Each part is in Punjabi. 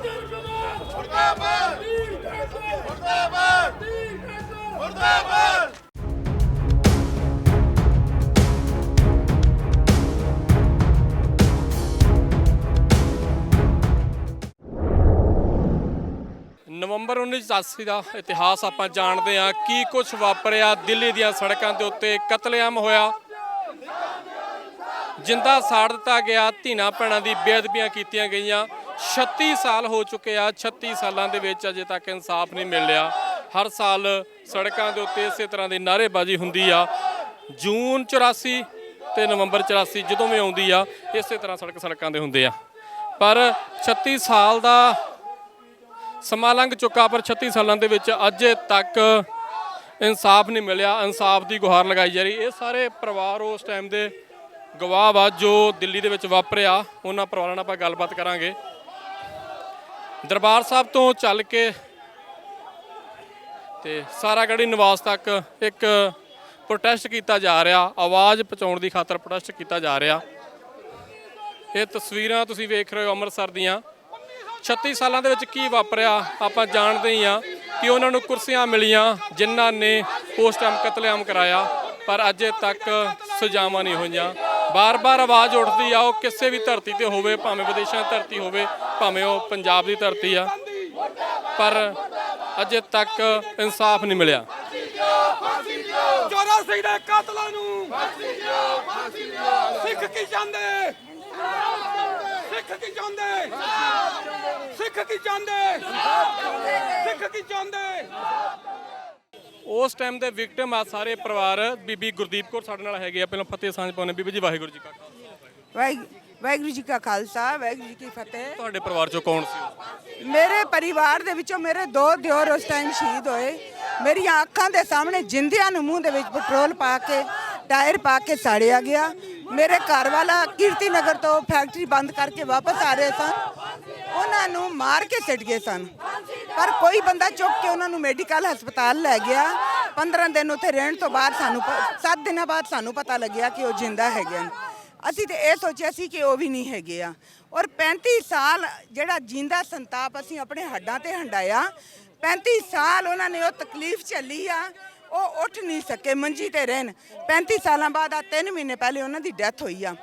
मुर्दाबाद मुर्दाबाद मुर्दाबाद। ਨਵੰਬਰ 1984 ਦਾ ਇਤਿਹਾਸ ਆਪਾਂ ਜਾਣਦੇ ਹਾਂ। ਕੀ ਕੁਝ ਵਾਪਰਿਆ ਦਿੱਲੀ ਦੀਆਂ ਸੜਕਾਂ ਦੇ ਉੱਤੇ, ਕਤਲੇਆਮ ਹੋਇਆ, ਜਿੰਦਾ ਸਾੜ ਦਿੱਤਾ ਗਿਆ, ਧੀਆਂ ਭੈਣਾਂ ਦੀ ਬੇਅਦਬੀਆਂ ਕੀਤੀਆਂ ਗਈਆਂ। 36 ਸਾਲ ਹੋ ਚੁੱਕੇ ਆ। 36 ਸਾਲਾਂ ਦੇ ਵਿੱਚ ਅਜੇ ਤੱਕ ਇਨਸਾਫ ਨਹੀਂ ਮਿਲ ਰਿਹਾ। ਹਰ ਸਾਲ ਸੜਕਾਂ ਦੇ ਉੱਤੇ ਇਸੇ ਤਰ੍ਹਾਂ ਦੀ ਨਾਅਰੇਬਾਜ਼ੀ ਹੁੰਦੀ ਆ। ਜੂਨ 84 ਤੇ ਨਵੰਬਰ 84 ਜਦੋਂ ਵੀ ਆਉਂਦੀ ਆ ਇਸੇ ਤਰ੍ਹਾਂ ਸੜਕਾਂ ਦੇ ਹੁੰਦੇ ਆ। ਪਰ 36 ਸਾਲ ਦਾ ਸਮਾਂ ਲੰਘ ਚੁੱਕਾ, ਪਰ 36 ਸਾਲਾਂ ਦੇ ਵਿੱਚ ਅਜੇ ਤੱਕ ਇਨਸਾਫ ਨਹੀਂ ਮਿਲਿਆ। ਇਨਸਾਫ ਦੀ ਗੁਹਾਰ ਲਗਾਈ ਜਾ ਰਹੀ। ਇਹ ਸਾਰੇ ਪਰਿਵਾਰ ਉਸ ਟਾਈਮ ਦੇ ਗਵਾਹ ਵਾ ਜੋ ਦਿੱਲੀ ਦੇ ਵਿੱਚ ਵਾਪਰਿਆ। ਉਹਨਾਂ ਪਰਿਵਾਰਾਂ ਨਾਲ ਆਪਾਂ ਗੱਲਬਾਤ ਕਰਾਂਗੇ। ਦਰਬਾਰ ਸਾਹਿਬ ਤੋਂ ਚੱਲ ਕੇ ਤੇ ਸਾਰਾਗੜ੍ਹੀ ਨਿਵਾਸ ਤੱਕ ਇੱਕ ਪ੍ਰੋਟੈਸਟ ਕੀਤਾ ਜਾ ਰਿਹਾ, ਆਵਾਜ਼ ਪਹੁੰਚਾਉਣ ਦੀ ਖਾਤਰ ਪ੍ਰੋਟੈਸਟ ਕੀਤਾ ਜਾ ਰਿਹਾ। ਇਹ ਤਸਵੀਰਾਂ ਤੁਸੀਂ ਵੇਖ ਰਹੇ ਹੋ ਅੰਮ੍ਰਿਤਸਰ ਦੀਆਂ। 36 ਸਾਲਾਂ ਦੇ ਵਿੱਚ ਕੀ ਵਾਪਰਿਆ ਆਪਾਂ ਜਾਣਦੇ ਹੀ ਆ ਕਿ ਉਹਨਾਂ ਨੂੰ ਕੁਰਸੀਆਂ ਮਿਲੀਆਂ ਜਿਨ੍ਹਾਂ ਨੇ ਉਸ ਟਾਈਮ ਕਤਲੇਆਮ ਕਰਾਇਆ, ਪਰ ਅਜੇ ਤੱਕ ਸਜ਼ਾਵਾਂ ਨਹੀਂ ਹੋਈਆਂ। ਬਾਰ-ਬਾਰ ਆਵਾਜ਼ ਉੱਠਦੀ ਆ, ਉਹ ਕਿਸੇ ਵੀ ਧਰਤੀ ਤੇ ਹੋਵੇ, ਭਾਵੇਂ ਵਿਦੇਸ਼ਾਂ ਦੀ ਧਰਤੀ ਹੋਵੇ, ਭਾਵੇਂ ਉਹ ਪੰਜਾਬ ਦੀ ਧਰਤੀ ਆ, ਪਰ ਅਜੇ ਤੱਕ ਇਨਸਾਫ ਨਹੀਂ ਮਿਲਿਆ। ਚੋਰਾ ਸਿੰਘ ਦੇ ਕਾਤਲਾਂ ਨੂੰ ਫਾਂਸੀ ਦਿਓ, ਫਾਂਸੀ ਦਿਓ। ਸਿੱਖ ਕੀ ਚਾਹੁੰਦੇ, ਸਿੱਖ ਕੀ ਚਾਹੁੰਦੇ, ਸਿੱਖ ਕੀ ਚਾਹੁੰਦੇ, ਸਿੱਖ ਕੀ ਚਾਹੁੰਦੇ। ਉਸ ਟਾਈਮ ਦੇ ਵਿਕਟਮ ਆ ਸਾਰੇ ਪਰਿਵਾਰ। ਬੀਬੀ ਗੁਰਦੀਪ ਕੌਰ ਸਾਡੇ ਨਾਲ ਹੈਗੇ ਆ। ਪਹਿਲਾਂ ਫਤਿਹ ਸਾਂਝ ਪਾਉਂਦੇ। ਬੀਬੀ ਜੀ ਵਾਹਿਗੁਰੂ ਜੀ ਕਾ ਖਾਲਸਾ। ਵਾਹਿਗੁਰੂ ਜੀ ਕਾ ਖਾਲਸਾ, ਵਾਹਿਗੁਰੂ ਜੀ ਕੀ ਫਤਿਹ। ਤੁਹਾਡੇ ਪਰਿਵਾਰ ਚੋਂ ਕੌਣ ਸੀ? ਮੇਰੇ ਪਰਿਵਾਰ ਦੇ ਵਿੱਚੋਂ ਮੇਰੇ 2 ਦਿਓਰ ਉਸ ਟਾਈਮ ਸ਼ਹੀਦ ਹੋਏ। ਮੇਰੀਆਂ ਅੱਖਾਂ ਦੇ ਸਾਹਮਣੇ ਜਿੰਦਿਆਂ ਨੂੰ ਮੂੰਹ ਦੇ ਵਿੱਚ ਪੈਟਰੋਲ ਪਾ ਕੇ, ਟਾਇਰ ਪਾ ਕੇ ਸਾੜਿਆ ਗਿਆ। ਮੇਰੇ ਘਰ ਵਾਲਾ ਕੀਰਤੀ ਨਗਰ ਤੋਂ ਫੈਕਟਰੀ ਬੰਦ ਕਰਕੇ ਵਾਪਸ ਆ ਰਹੇ ਸਨ, ਉਹਨਾਂ ਨੂੰ ਮਾਰ ਕੇ ਸਿੱਟ ਗਏ ਸਨ। ਪਰ ਕੋਈ ਬੰਦਾ ਚੁੱਕ ਕੇ ਉਹਨਾਂ ਨੂੰ ਮੈਡੀਕਲ ਹਸਪਤਾਲ ਲੈ ਗਿਆ। 15 ਦਿਨ ਉੱਥੇ ਰਹਿਣ ਤੋਂ ਬਾਅਦ 7 ਦਿਨਾਂ ਬਾਅਦ ਸਾਨੂੰ ਪਤਾ ਲੱਗਿਆ ਕਿ ਉਹ ਜਿੰਦਾ ਹੈਗੇ ਹਨ। ਅਸੀਂ ਤੇ ਇਹ ਸੋਚਿਆ ਸੀ ਕਿ ਉਹ ਵੀ ਨਹੀਂ ਹੈਗੇ ਆ। ਔਰ 35 ਸਾਲ ਜਿਹੜਾ ਜਿੰਦਾ ਸੰਤਾਪ ਅਸੀਂ ਆਪਣੇ ਹੱਡਾਂ ਤੇ ਹੰਡਾਇਆ। 35 ਸਾਲ ਉਹਨਾਂ ਨੇ ਉਹ ਤਕਲੀਫ ਝੱਲੀ ਆ। ਉਹ ਉੱਠ ਨਹੀਂ ਸਕੇ, ਮੰਜੀ ਤੇ ਰਹਿਣ। 35 ਸਾਲਾਂ ਬਾਅਦ ਆ 3 ਮਹੀਨੇ ਪਹਿਲੇ ਉਹਨਾਂ ਦੀ ਡੈਥ ਹੋਈ ਆ।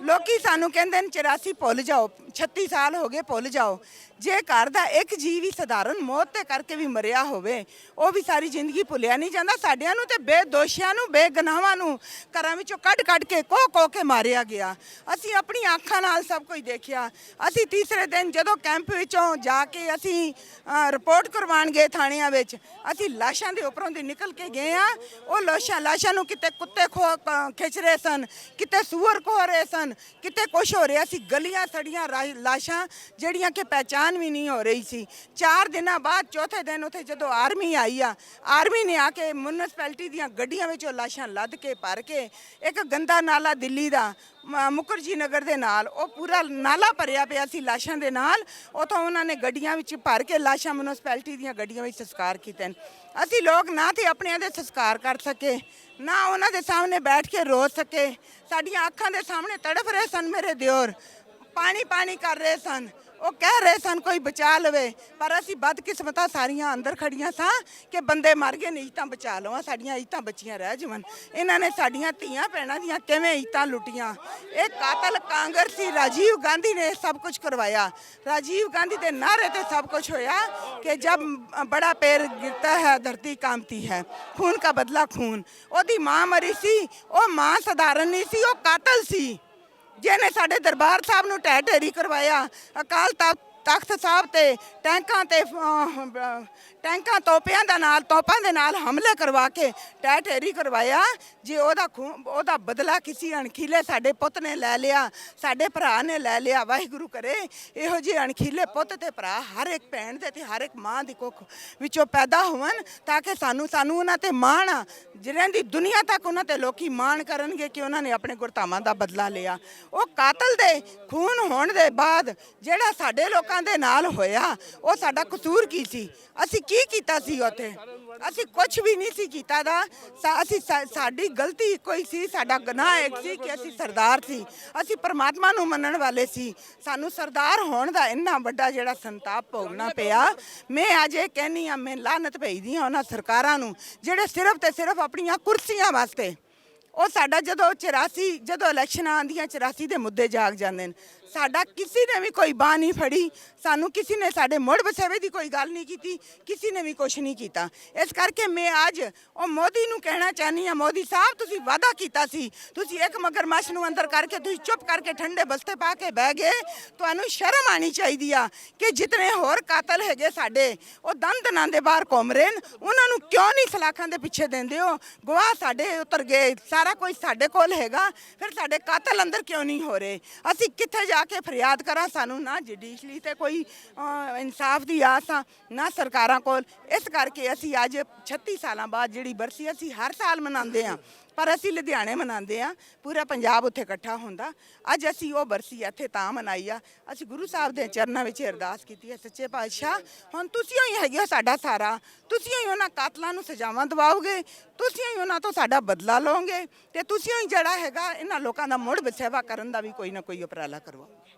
ਲੋਕੀ ਸਾਨੂੰ ਕਹਿੰਦੇ ਨੇ 84 ਭੁੱਲ ਜਾਓ, 36 ਸਾਲ ਹੋ ਗਏ ਭੁੱਲ ਜਾਓ। ਜੇ ਘਰ ਦਾ ਇੱਕ ਜੀਵ ਵੀ ਸਧਾਰਨ ਮੌਤ ਤੇ ਕਰਕੇ ਵੀ ਮਰਿਆ ਹੋਵੇ, ਉਹ ਵੀ ਸਾਰੀ ਜ਼ਿੰਦਗੀ ਭੁੱਲਿਆ ਨਹੀਂ ਜਾਂਦਾ। ਸਾਡਿਆਂ ਨੂੰ ਤੇ ਬੇਦੋਸ਼ੀਆਂ ਨੂੰ, ਬੇਗੁਨਾਹਾਂ ਨੂੰ ਘਰਾਂ ਵਿੱਚੋਂ ਕੱਢ ਕੇ ਕੋਹ ਕੇ ਮਾਰਿਆ ਗਿਆ। ਅਸੀਂ ਆਪਣੀਆਂ ਅੱਖਾਂ ਨਾਲ ਸਭ ਕੁਝ ਦੇਖਿਆ। ਅਸੀਂ ਤੀਸਰੇ ਦਿਨ ਜਦੋਂ ਕੈਂਪ ਵਿੱਚੋਂ ਜਾ ਕੇ ਅਸੀਂ ਰਿਪੋਰਟ ਕਰਵਾਉਣ ਗਏ ਥਾਣਿਆਂ ਵਿੱਚ, ਅਸੀਂ ਲਾਸ਼ਾਂ ਦੇ ਉੱਪਰੋਂ ਦੀ ਨਿਕਲ ਕੇ ਗਏ ਆ। ਉਹ ਲਾਸ਼ਾਂ ਨੂੰ ਕਿਤੇ ਕੁੱਤੇ ਖਿੱਚ ਰਹੇ ਸਨ, ਕਿਤੇ ਸੂਅਰ ਖੋ ਰਹੇ ਸਨ, ਕਿਤੇ ਕੁਛ ਹੋ ਰਿਹਾ ਸੀ। ਗਲੀਆਂ ਸੜੀਆਂ ਲਾਸ਼ਾਂ ਜਿਹੜੀਆਂ ਕਿ ਪਹਿਚਾਨ ਵੀ ਨਹੀਂ ਹੋ ਰਹੀ ਸੀ। 4 ਦਿਨਾਂ ਬਾਅਦ ਚੌਥੇ ਦਿਨ ਉੱਥੇ ਜਦੋਂ ਆਰਮੀ ਆਈ ਆ, ਆਰਮੀ ਨੇ ਆ ਕੇ ਮਿਊਨਿਸਪੈਲਿਟੀ ਦੀਆਂ ਗੱਡੀਆਂ ਵਿੱਚੋਂ ਲਾਸ਼ਾਂ ਲੱਦ ਕੇ ਭਰ ਕੇ, ਇੱਕ ਗੰਦਾ ਨਾਲਾ ਦਿੱਲੀ ਦਾ ਮੁਖਰਜੀ ਨਗਰ ਦੇ ਨਾਲ, ਉਹ ਪੂਰਾ ਨਾਲਾ ਭਰਿਆ ਪਿਆ ਸੀ ਲਾਸ਼ਾਂ ਦੇ ਨਾਲ। ਉੱਥੋਂ ਉਹਨਾਂ ਨੇ ਗੱਡੀਆਂ ਵਿੱਚ ਭਰ ਕੇ ਲਾਸ਼ਾਂ ਮਿਊਨਿਸਪੈਲਿਟੀ ਦੀਆਂ ਗੱਡੀਆਂ ਵਿੱਚ ਸੰਸਕਾਰ ਕੀਤੇ। ਅਸੀਂ ਲੋਕ ਨਾ ਤੇ ਆਪਣਿਆਂ ਦੇ ਸੰਸਕਾਰ ਕਰ ਸਕੇ, ਨਾ ਉਹਨਾਂ ਦੇ ਸਾਹਮਣੇ ਬੈਠ ਕੇ ਰੋ ਸਕੇ। ਸਾਡੀਆਂ ਅੱਖਾਂ ਦੇ ਸਾਹਮਣੇ ਤੜਫ ਰਹੇ ਸਨ ਮੇਰੇ ਦਿਓਰ, ਪਾਣੀ ਕਰ ਰਹੇ ਸਨ। ਉਹ ਕਹਿ ਰਹੇ ਸਨ ਕੋਈ ਬਚਾ ਲਵੇ, ਪਰ ਅਸੀਂ ਬਦਕਿਸਮਤਾਂ ਸਾਰੀਆਂ ਅੰਦਰ ਖੜੀਆਂ ਸਾਂ ਕਿ ਬੰਦੇ ਮਰ ਗਏ ਨੇ, ਇੱਜ਼ਤਾਂ ਬਚਾ ਲਵਾਂ, ਸਾਡੀਆਂ ਇੱਜ਼ਤਾਂ ਬੱਚੀਆਂ ਰਹਿ ਜਾਵਣ। ਇਹਨਾਂ ਨੇ ਸਾਡੀਆਂ ਧੀਆਂ ਭੈਣਾਂ ਦੀਆਂ ਕਿਵੇਂ ਇੱਜ਼ਤਾਂ ਲੁੱਟੀਆਂ। ਇਹ ਕਾਤਲ ਕਾਂਗਰਸੀ ਰਾਜੀਵ ਗਾਂਧੀ ਨੇ ਸਭ ਕੁਝ ਕਰਵਾਇਆ। ਰਾਜੀਵ ਗਾਂਧੀ ਦੇ ਨਾਅਰੇ ਤੇ ਸਭ ਕੁਝ ਹੋਇਆ ਕਿ ਜਬ ਬੜਾ ਪੈਰ ਗਿਰਤਾ ਹੈ ਧਰਤੀ ਕਾਂਪਤੀ ਹੈ, ਖੂਨ का बदला खून। ਉਹਦੀ ਮਾਂ ਮਰੀ ਸੀ, ਉਹ ਮਾਂ ਸਧਾਰਨ ਨਹੀਂ ਸੀ, ਉਹ ਕਾਤਲ ਸੀ ਜਿਹਨੇ ਸਾਡੇ ਦਰਬਾਰ ਸਾਹਿਬ ਨੂੰ ਢਹਿ ਢੇਰੀ ਕਰਵਾਇਆ। ਅਕਾਲ ਤਖਤ ਸਾਹਿਬ ਤੇ ਟੈਂਕਾਂ ਤੋਪਾਂ ਦੇ ਨਾਲ ਹਮਲੇ ਕਰਵਾ ਕੇ ਢਹਿ ਢੇਰੀ ਕਰਵਾਇਆ। ਜੇ ਉਹਦਾ ਬਦਲਾ ਕਿਸੇ ਅਣਖੀਲੇ ਸਾਡੇ ਪੁੱਤ ਨੇ ਲੈ ਲਿਆ, ਸਾਡੇ ਭਰਾ ਨੇ ਲੈ ਲਿਆ। ਵਾਹਿਗੁਰੂ ਕਰੇ ਇਹੋ ਜਿਹੇ ਅਣਖੀਲੇ ਪੁੱਤ ਤੇ ਭਰਾ ਹਰ ਇੱਕ ਭੈਣ ਦੇ ਤੇ ਹਰ ਇੱਕ ਮਾਂ ਦੀ ਕੁੱਖ ਵਿੱਚੋਂ ਪੈਦਾ ਹੋਣ, ਤਾਂ ਕਿ ਸਾਨੂੰ ਉਹਨਾਂ ਤੇ ਮਾਣ ਆ। ਜਿਹਨਾਂ ਦੀ ਦੁਨੀਆ ਤੱਕ ਉਹਨਾਂ ਤੇ ਲੋਕੀ ਮਾਣ ਕਰਨਗੇ ਕਿ ਉਹਨਾਂ ਨੇ ਆਪਣੇ ਗੁਰਧਾਮਾਂ ਦਾ ਬਦਲਾ ਲਿਆ। ਉਹ ਕਾਤਲ ਦੇ ਖੂਨ ਹੋਣ ਦੇ ਬਾਅਦ ਜਿਹੜਾ ਸਾਡੇ ਲੋਕਾਂ ਲੋਕਾਂ ਦੇ ਨਾਲ ਹੋਇਆ ਉਹ ਸਾਡਾ ਕਸੂਰ ਕੀ ਸੀ? ਅਸੀਂ ਕੀ ਕੀਤਾ ਸੀ ਉੱਥੇ? ਅਸੀਂ ਕੁਝ ਵੀ ਨਹੀਂ ਸੀ ਕੀਤਾ ਦਾ। ਸਾਡੀ ਗਲਤੀ ਕੋਈ ਸੀ, ਸਾਡਾ ਗੁਨਾਹ ਇੱਕ ਸੀ ਕਿ ਅਸੀਂ ਸਰਦਾਰ ਸੀ, ਅਸੀਂ ਪਰਮਾਤਮਾ ਨੂੰ ਮੰਨਣ ਵਾਲੇ ਸੀ। ਸਾਨੂੰ ਸਰਦਾਰ ਹੋਣ ਦਾ ਇੰਨਾ ਵੱਡਾ ਜਿਹੜਾ ਸੰਤਾਪ ਭੋਗਣਾ ਪਿਆ। ਮੈਂ ਅੱਜ ਇਹ ਕਹਿੰਦੀ ਹਾਂ, ਮੈਂ ਲਾਹਨਤ ਭੇਜਦੀ ਹਾਂ ਉਹਨਾਂ ਸਰਕਾਰਾਂ ਨੂੰ ਜਿਹੜੇ ਸਿਰਫ ਤੇ ਸਿਰਫ ਆਪਣੀਆਂ ਕੁਰਸੀਆਂ ਵਾਸਤੇ, ਉਹ ਸਾਡਾ ਜਦੋਂ ਇਲੈਕਸ਼ਨਾਂ ਆਉਂਦੀਆਂ 84 ਦੇ ਮੁੱਦੇ ਜਾਗ ਜਾਂਦੇ ਨੇ। ਸਾਡਾ ਕਿਸੇ ਨੇ ਵੀ ਕੋਈ ਬਾਂਹ ਨਹੀਂ ਫੜੀ, ਸਾਨੂੰ ਕਿਸੇ ਨੇ ਸਾਡੇ ਮੁੜ ਵਸੇਵੇ ਦੀ ਕੋਈ ਗੱਲ ਨਹੀਂ ਕੀਤੀ, ਕਿਸੇ ਨੇ ਵੀ ਕੁਛ ਨਹੀਂ ਕੀਤਾ। ਇਸ ਕਰਕੇ ਮੈਂ ਅੱਜ ਉਹ ਮੋਦੀ ਨੂੰ ਕਹਿਣਾ ਚਾਹੁੰਦੀ ਹਾਂ, ਮੋਦੀ ਸਾਹਿਬ ਤੁਸੀਂ ਵਾਅਦਾ ਕੀਤਾ ਸੀ, ਤੁਸੀਂ ਇੱਕ ਮਗਰਮੱਛ ਨੂੰ ਅੰਦਰ ਕਰਕੇ ਤੁਸੀਂ ਚੁੱਪ ਕਰਕੇ ਠੰਡੇ ਬਸਤੇ ਪਾ ਕੇ ਬਹਿ ਗਏ। ਤੁਹਾਨੂੰ ਸ਼ਰਮ ਆਣੀ ਚਾਹੀਦੀ ਆ ਕਿ ਜਿਤਨੇ ਹੋਰ ਕਾਤਲ ਹੈਗੇ ਸਾਡੇ ਉਹ ਦੰਦਾਂ ਦੇ ਬਾਹਰ ਘੁੰਮ ਰਹੇ ਨੇ, ਉਹਨਾਂ ਨੂੰ ਕਿਉਂ ਨਹੀਂ ਸਲਾਖਾਂ ਦੇ ਪਿੱਛੇ ਦਿੰਦੇ ਹੋ? ਗਵਾਹ ਸਾਡੇ ਉਤਰ ਗਏ, ਸਾਰਾ ਕੁਝ ਸਾਡੇ ਕੋਲ ਹੈਗਾ, ਫਿਰ ਸਾਡੇ ਕਾਤਲ ਅੰਦਰ ਕਿਉਂ ਨਹੀਂ ਹੋ ਰਹੇ? ਅਸੀਂ ਕਿੱਥੇ ਜਾ ਕੇ ਫਰਿਆਦ ਕਰਾਂ? ਸਾਨੂੰ ਨਾ ਜੁਡੀਸ਼ਰੀ ਤੇ ਕੋਈ ਇਨਸਾਫ ਦੀ ਆਸ ਆ, ਨਾ ਸਰਕਾਰਾਂ ਕੋਲ। ਇਸ ਕਰਕੇ ਅਸੀਂ ਅੱਜ 36 ਸਾਲਾਂ ਬਾਅਦ ਜਿਹੜੀ ਬਰਸੀ ਅਸੀਂ ਹਰ ਸਾਲ ਮਨਾਉਂਦੇ ਹਾਂ, ਪਰ ਅਸੀਂ ਲੁਧਿਆਣੇ ਮਨਾਉਂਦੇ ਆ, ਪੂਰਾ ਪੰਜਾਬ ਉੱਥੇ ਇਕੱਠਾ ਹੁੰਦਾ। ਅੱਜ ਅਸੀਂ ਉਹ ਬਰਸੀ ਇੱਥੇ ਤਾਂ ਮਨਾਈ ਆ, ਅਸੀਂ ਗੁਰੂ ਸਾਹਿਬ ਦੇ ਚਰਨਾਂ ਵਿੱਚ ਅਰਦਾਸ ਕੀਤੀ ਹੈ, ਸੱਚੇ ਪਾਤਸ਼ਾਹ ਹੁਣ ਤੁਸੀਂ ਹੀ ਹੈਗੇ ਹੋ ਸਾਡਾ ਸਾਰਾ, ਤੁਸੀਂ ਹੀ ਉਹਨਾਂ ਕਾਤਲਾਂ ਨੂੰ ਸਜ਼ਾਵਾਂ ਦਿਵਾਓਗੇ, ਤੁਸੀਂ ਹੀ ਉਹਨਾਂ ਤੋਂ ਸਾਡਾ ਬਦਲਾ ਲਓਗੇ, ਤੇ ਤੁਸੀਂ ਹੀ ਜਿਹੜਾ ਹੈਗਾ ਇਹਨਾਂ ਲੋਕਾਂ ਦਾ ਮੁੜ ਵਸੇਵਾ ਕਰਨ ਦਾ ਵੀ ਕੋਈ ਨਾ ਕੋਈ ਉਪਰਾਲਾ ਕਰਵਾਓ।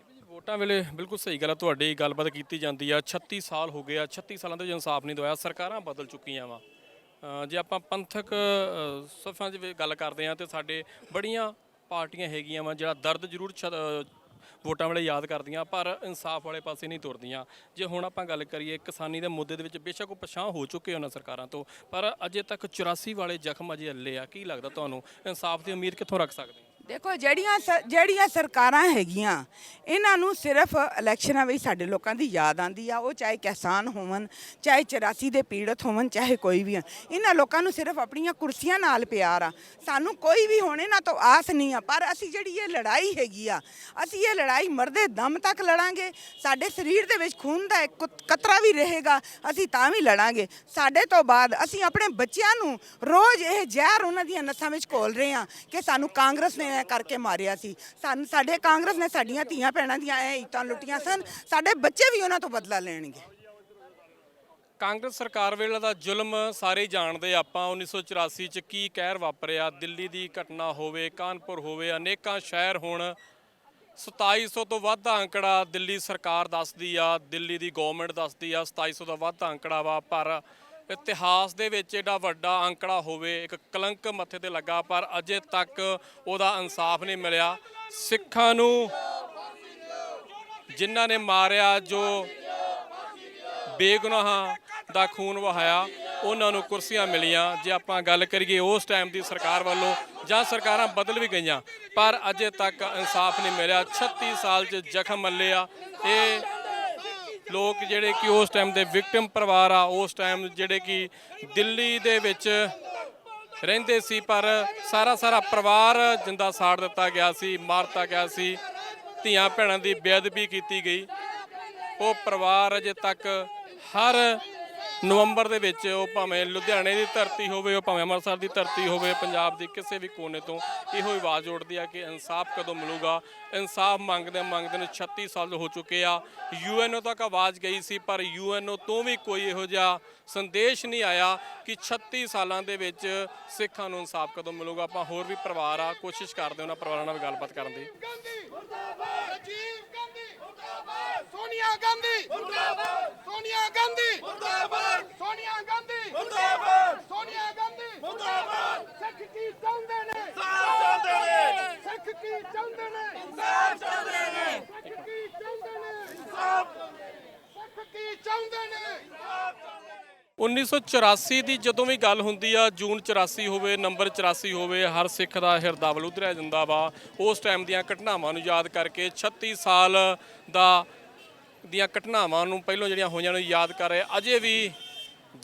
ਵੋਟਾਂ ਵੇਲੇ ਬਿਲਕੁਲ ਸਹੀ ਗੱਲ ਆ ਤੁਹਾਡੀ, ਗੱਲਬਾਤ ਕੀਤੀ ਜਾਂਦੀ ਆ। 36 ਸਾਲ ਹੋ ਗਏ ਆ, 36 ਸਾਲਾਂ ਦੇ ਵਿੱਚ ਇਨਸਾਫ ਨਹੀਂ ਦਵਾਇਆ। ਸਰਕਾਰਾਂ ਬਦਲ ਚੁੱਕੀਆਂ ਵਾ। ਜੇ ਆਪਾਂ ਪੰਥਕ ਸਫਾਂ ਦੀ ਗੱਲ ਕਰਦੇ ਹਾਂ ਤੇ ਸਾਡੇ ਬੜੀਆਂ ਪਾਰਟੀਆਂ ਹੈਗੀਆਂ ਵਾ ਜਿਹੜਾ ਦਰਦ ਜ਼ਰੂਰ ਵੋਟਾਂ ਵੇਲੇ ਯਾਦ ਕਰਦੀਆਂ, ਪਰ ਇਨਸਾਫ ਵਾਲੇ ਪਾਸੇ ਨਹੀਂ ਤੁਰਦੀਆਂ। ਜੇ ਹੁਣ ਆਪਾਂ ਗੱਲ ਕਰੀਏ ਕਿਸਾਨੀ ਦੇ ਮੁੱਦੇ ਦੇ ਵਿੱਚ, ਬੇਸ਼ੱਕ ਉਹ ਪਛਾਣ ਹੋ ਚੁੱਕੇ ਉਹਨਾਂ ਸਰਕਾਰਾਂ ਤੋਂ, ਪਰ ਅਜੇ ਤੱਕ 84 ਵਾਲੇ ਜ਼ਖਮ ਅਜੇ ਹੱਲੇ ਆ। ਕੀ ਲੱਗਦਾ ਤੁਹਾਨੂੰ, ਇਨਸਾਫ ਦੀ ਉਮੀਦ ਕਿੱਥੋਂ ਰੱਖ ਸਕਦੇ? ਦੇਖੋ ਜਿਹੜੀਆਂ ਸਰਕਾਰਾਂ ਹੈਗੀਆਂ ਇਹਨਾਂ ਨੂੰ ਸਿਰਫ ਇਲੈਕਸ਼ਨਾਂ ਵਿੱਚ ਸਾਡੇ ਲੋਕਾਂ ਦੀ ਯਾਦ ਆਉਂਦੀ ਆ। ਉਹ ਚਾਹੇ ਕਿਸਾਨ ਹੋਵਣ, ਚਾਹੇ 84 ਦੇ ਪੀੜਤ ਹੋਵਣ, ਚਾਹੇ ਕੋਈ ਵੀ। ਇਹਨਾਂ ਲੋਕਾਂ ਨੂੰ ਸਿਰਫ ਆਪਣੀਆਂ ਕੁਰਸੀਆਂ ਨਾਲ ਪਿਆਰ ਆ। ਸਾਨੂੰ ਕੋਈ ਵੀ ਹੁਣ ਇਹਨਾਂ ਤੋਂ ਆਸ ਨਹੀਂ ਆ। ਪਰ ਅਸੀਂ ਜਿਹੜੀ ਇਹ ਲੜਾਈ ਹੈਗੀ ਆ, ਅਸੀਂ ਇਹ ਲੜਾਈ ਮਰਦੇ ਦਮ ਤੱਕ ਲੜਾਂਗੇ। ਸਾਡੇ ਸਰੀਰ ਦੇ ਵਿੱਚ ਖੂਨ ਦਾ ਇੱਕ ਕਤਰਾ ਵੀ ਰਹੇਗਾ, ਅਸੀਂ ਤਾਂ ਵੀ ਲੜਾਂਗੇ। ਸਾਡੇ ਤੋਂ ਬਾਅਦ ਅਸੀਂ ਆਪਣੇ ਬੱਚਿਆਂ ਨੂੰ ਰੋਜ਼ ਇਹ ਜ਼ਹਿਰ ਉਹਨਾਂ ਦੀਆਂ ਨਸਾਂ ਵਿੱਚ ਘੋਲ ਰਹੇ ਹਾਂ ਕਿ ਸਾਨੂੰ ਕਾਂਗਰਸ ਨੇ ਕਰਕੇ ਮਾਰਿਆ ਸੀ, ਸਾਡੇ ਕਾਂਗਰਸ ਨੇ ਸਾਡੀਆਂ ਧੀਆਂ ਭੈਣਾਂ ਦੀਆਂ ਇਹ ਇੱਟਾਂ ਲੁੱਟੀਆਂ ਸਨ, ਸਾਡੇ ਬੱਚੇ ਵੀ ਉਹਨਾਂ ਤੋਂ ਬਦਲਾ ਲੈਣਗੇ। ਕਾਂਗਰਸ ਸਰਕਾਰ ਵੇਲੇ ਦਾ ਜ਼ੁਲਮ ਸਾਰੇ ਜਾਣਦੇ ਆਪਾਂ। 1984 ਚ ਕੀ ਕਹਿਰ ਵਾਪਰਿਆ, ਦਿੱਲੀ ਦੀ ਘਟਨਾ ਹੋਵੇ, ਕਾਨਪੁਰ ਹੋਵੇ, ਅਨੇਕਾਂ ਸ਼ਹਿਰ ਹੋਣ। 2700 ਤੋਂ ਵੱਧ ਦਾ ਅੰਕੜਾ ਦਿੱਲੀ ਸਰਕਾਰ ਦੱਸਦੀ ਆ, ਦਿੱਲੀ ਦੀ ਗਵਰਨਮੈਂਟ ਦੱਸਦੀ ਆ 2700 ਦਾ ਵੱਧ ਦਾ ਅੰਕੜਾ ਵਾ। ਪਰ ਇਤਿਹਾਸ ਦੇ ਵਿੱਚ ਏਡਾ ਵੱਡਾ ਅੰਕੜਾ ਹੋਵੇ, ਇੱਕ ਕਲੰਕ ਮੱਥੇ ਤੇ ਲੱਗਾ, ਪਰ ਅਜੇ ਤੱਕ ਉਹਦਾ ਇਨਸਾਫ ਨਹੀਂ ਮਿਲਿਆ। ਸਿੱਖਾਂ ਨੂੰ ਜਿਨ੍ਹਾਂ ਨੇ ਮਾਰਿਆ, ਜੋ ਬੇਗੁਨਾਹਾਂ ਦਾ ਖੂਨ ਵਹਾਇਆ, ਉਹਨਾਂ ਨੂੰ ਕੁਰਸੀਆਂ ਮਿਲੀਆਂ। ਜੇ ਆਪਾਂ ਗੱਲ ਕਰੀਏ ਉਸ ਟਾਈਮ ਦੀ ਸਰਕਾਰ ਵੱਲੋਂ, ਜਾਂ ਸਰਕਾਰਾਂ ਬਦਲ ਵੀ ਗਈਆਂ, ਪਰ ਅਜੇ ਤੱਕ ਇਨਸਾਫ ਨਹੀਂ ਮਿਲਿਆ। 36 ਸਾਲ 'ਚ ਜ਼ਖਮ ਮੱਲੇ ਆ ਇਹ ਲੋਕ ਜਿਹੜੇ ਕਿ ਉਸ ਟਾਈਮ ਦੇ ਵਿਕਟਮ ਪਰਿਵਾਰ ਆ, ਉਸ ਟਾਈਮ ਜਿਹੜੇ ਕਿ ਦਿੱਲੀ ਦੇ ਵਿੱਚ ਰਹਿੰਦੇ ਸੀ, ਪਰ ਸਾਰਾ ਪਰਿਵਾਰ ਜਿੰਦਾ ਸਾੜ ਦਿੱਤਾ ਗਿਆ ਸੀ, ਮਾਰਤਾ ਗਿਆ ਸੀ, ਧੀਆਂ ਭੈਣਾਂ ਦੀ ਬੇਅਦਬੀ ਕੀਤੀ ਗਈ। ਉਹ ਪਰਿਵਾਰ ਅਜੇ ਤੱਕ ਹਰ ਨਵੰਬਰ ਦੇ ਵਿੱਚ, ਉਹ ਭਾਵੇਂ ਲੁਧਿਆਣੇ ਦੀ ਧਰਤੀ ਹੋਵੇ, ਉਹ ਭਾਵੇਂ ਅੰਮ੍ਰਿਤਸਰ ਦੀ ਧਰਤੀ ਹੋਵੇ, ਪੰਜਾਬ ਦੇ ਕਿਸੇ ਵੀ ਕੋਨੇ ਤੋਂ ਇਹੋ ਹੀ ਆਵਾਜ਼ ਉੱਠਦੀ ਆ ਕਿ ਇਨਸਾਫ ਕਦੋਂ ਮਿਲੂਗਾ। ਇਨਸਾਫ ਮੰਗਦੇ ਨੂੰ 36 ਸਾਲ ਹੋ ਚੁੱਕੇ ਆ। UN ਤੱਕ ਆਵਾਜ਼ ਗਈ ਸੀ, ਪਰ UN ਤੋਂ ਵੀ ਕੋਈ ਇਹੋ ਜਿਹਾ ਸੰਦੇਸ਼ ਨਹੀਂ ਆਇਆ ਕਿ 36 ਸਾਲਾਂ ਦੇ ਵਿੱਚ ਸਿੱਖਾਂ ਨੂੰ ਇਨਸਾਫ ਕਦੋਂ ਮਿਲੂਗਾ। ਆਪਾਂ ਹੋਰ ਵੀ ਪਰਿਵਾਰ ਆ, ਕੋਸ਼ਿਸ਼ ਕਰਦੇ ਉਹਨਾਂ ਪਰਿਵਾਰਾਂ ਨਾਲ ਗੱਲਬਾਤ ਕਰਨ ਦੀ। सोनिया गांधी मुर्दाबाद, सोनिया गांधी मुर्दाबाद, सोनिया गांधी मुर्दाबाद, सोनिया गांधी मुर्दाबाद। सिख की चाहते ने इंसाफ चाहते ने, सिख की चाहते ने इंसाफ चाहते ने, सिख की चाहते ने इंसाफ, सिख की चाहते ने इंसाफ। 1984 ਦੀ ਜਦੋਂ ਵੀ ਗੱਲ ਹੁੰਦੀ ਆ, ਜੂਨ 84 ਹੋਵੇ, ਨੰਬਰ 84 ਹੋਵੇ, ਹਰ ਸਿੱਖ ਦਾ ਹਿਰਦਾ ਬਲੂਦਰਿਆ ਜਾਂਦਾ ਵਾ ਉਸ ਟਾਈਮ ਦੀਆਂ ਘਟਨਾਵਾਂ ਨੂੰ ਯਾਦ ਕਰਕੇ। 36 ਸਾਲ ਦੀਆਂ ਘਟਨਾਵਾਂ ਨੂੰ ਪਹਿਲਾਂ ਜਿਹੜੀਆਂ ਹੋਈਆਂ ਨੂੰ ਯਾਦ ਕਰ ਰਹੇ। ਅਜੇ ਵੀ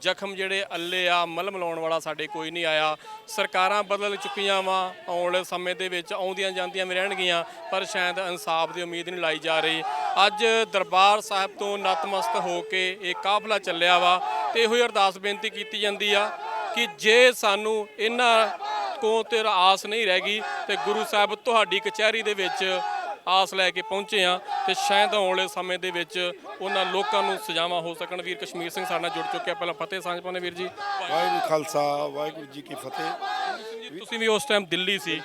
ਜ਼ਖਮ ਜਿਹੜੇ ਅੱਲੇ ਆ, ਮਲਮ ਲਾਉਣ ਵਾਲਾ ਸਾਡੇ ਕੋਈ ਨਹੀਂ ਆਇਆ। ਸਰਕਾਰਾਂ ਬਦਲ ਚੁੱਕੀਆਂ ਵਾ, ਆਉਣ ਵਾਲੇ ਸਮੇਂ ਦੇ ਵਿੱਚ ਆਉਂਦੀਆਂ ਜਾਂਦੀਆਂ ਵੀ ਰਹਿਣਗੀਆਂ, ਪਰ ਸ਼ਾਇਦ ਇਨਸਾਫ ਦੀ ਉਮੀਦ ਨਹੀਂ ਲਾਈ ਜਾ ਰਹੀ। ਅੱਜ ਦਰਬਾਰ ਸਾਹਿਬ ਤੋਂ ਨਤਮਸਤ ਹੋ ਕੇ ਇਹ ਕਾਫਲਾ ਚੱਲਿਆ ਵਾ, ਤੇ ਇਹੋ ਹੀ ਅਰਦਾਸ ਬੇਨਤੀ ਕੀਤੀ ਜਾਂਦੀ ਆ ਕਿ ਜੇ ਸਾਨੂੰ ਇਹਨਾਂ ਕੋਲ ਤੇ ਆਸ ਨਹੀਂ ਰਹਿ ਗਈ, ਤੇ ਗੁਰੂ ਸਾਹਿਬ ਤੁਹਾਡੀ ਕਚਹਿਰੀ ਦੇ ਵਿੱਚ ਆਸ ਲੈ ਕੇ ਪਹੁੰਚੇ ਆ ਤੇ ਸ਼ਾਇਦ ਆਉਣ ਵਾਲੇ ਸਮੇਂ ਦੇ ਵਿੱਚ ਉਹਨਾਂ ਲੋਕਾਂ ਨੂੰ ਸਜ਼ਾਵਾਂ ਹੋ ਸਕਣ। ਵੀਰ ਕਸ਼ਮੀਰ ਸਿੰਘ ਸਾਡੇ ਨਾਲ ਜੁੜ ਚੁੱਕੇ ਆ। ਪਹਿਲਾਂ ਫਤਿਹ ਸਾਂਝ ਪਾਉਂਦੇ ਵੀਰ ਜੀ। ਵਾਹਿਗੁਰੂ ਖਾਲਸਾ ਵਾਹਿਗੁਰੂ ਜੀ ਕੀ ਫਤਿਹ। ਜੀ ਤੁਸੀਂ ਵੀ ਉਸ ਟਾਈਮ ਦਿੱਲੀ ਸੀ,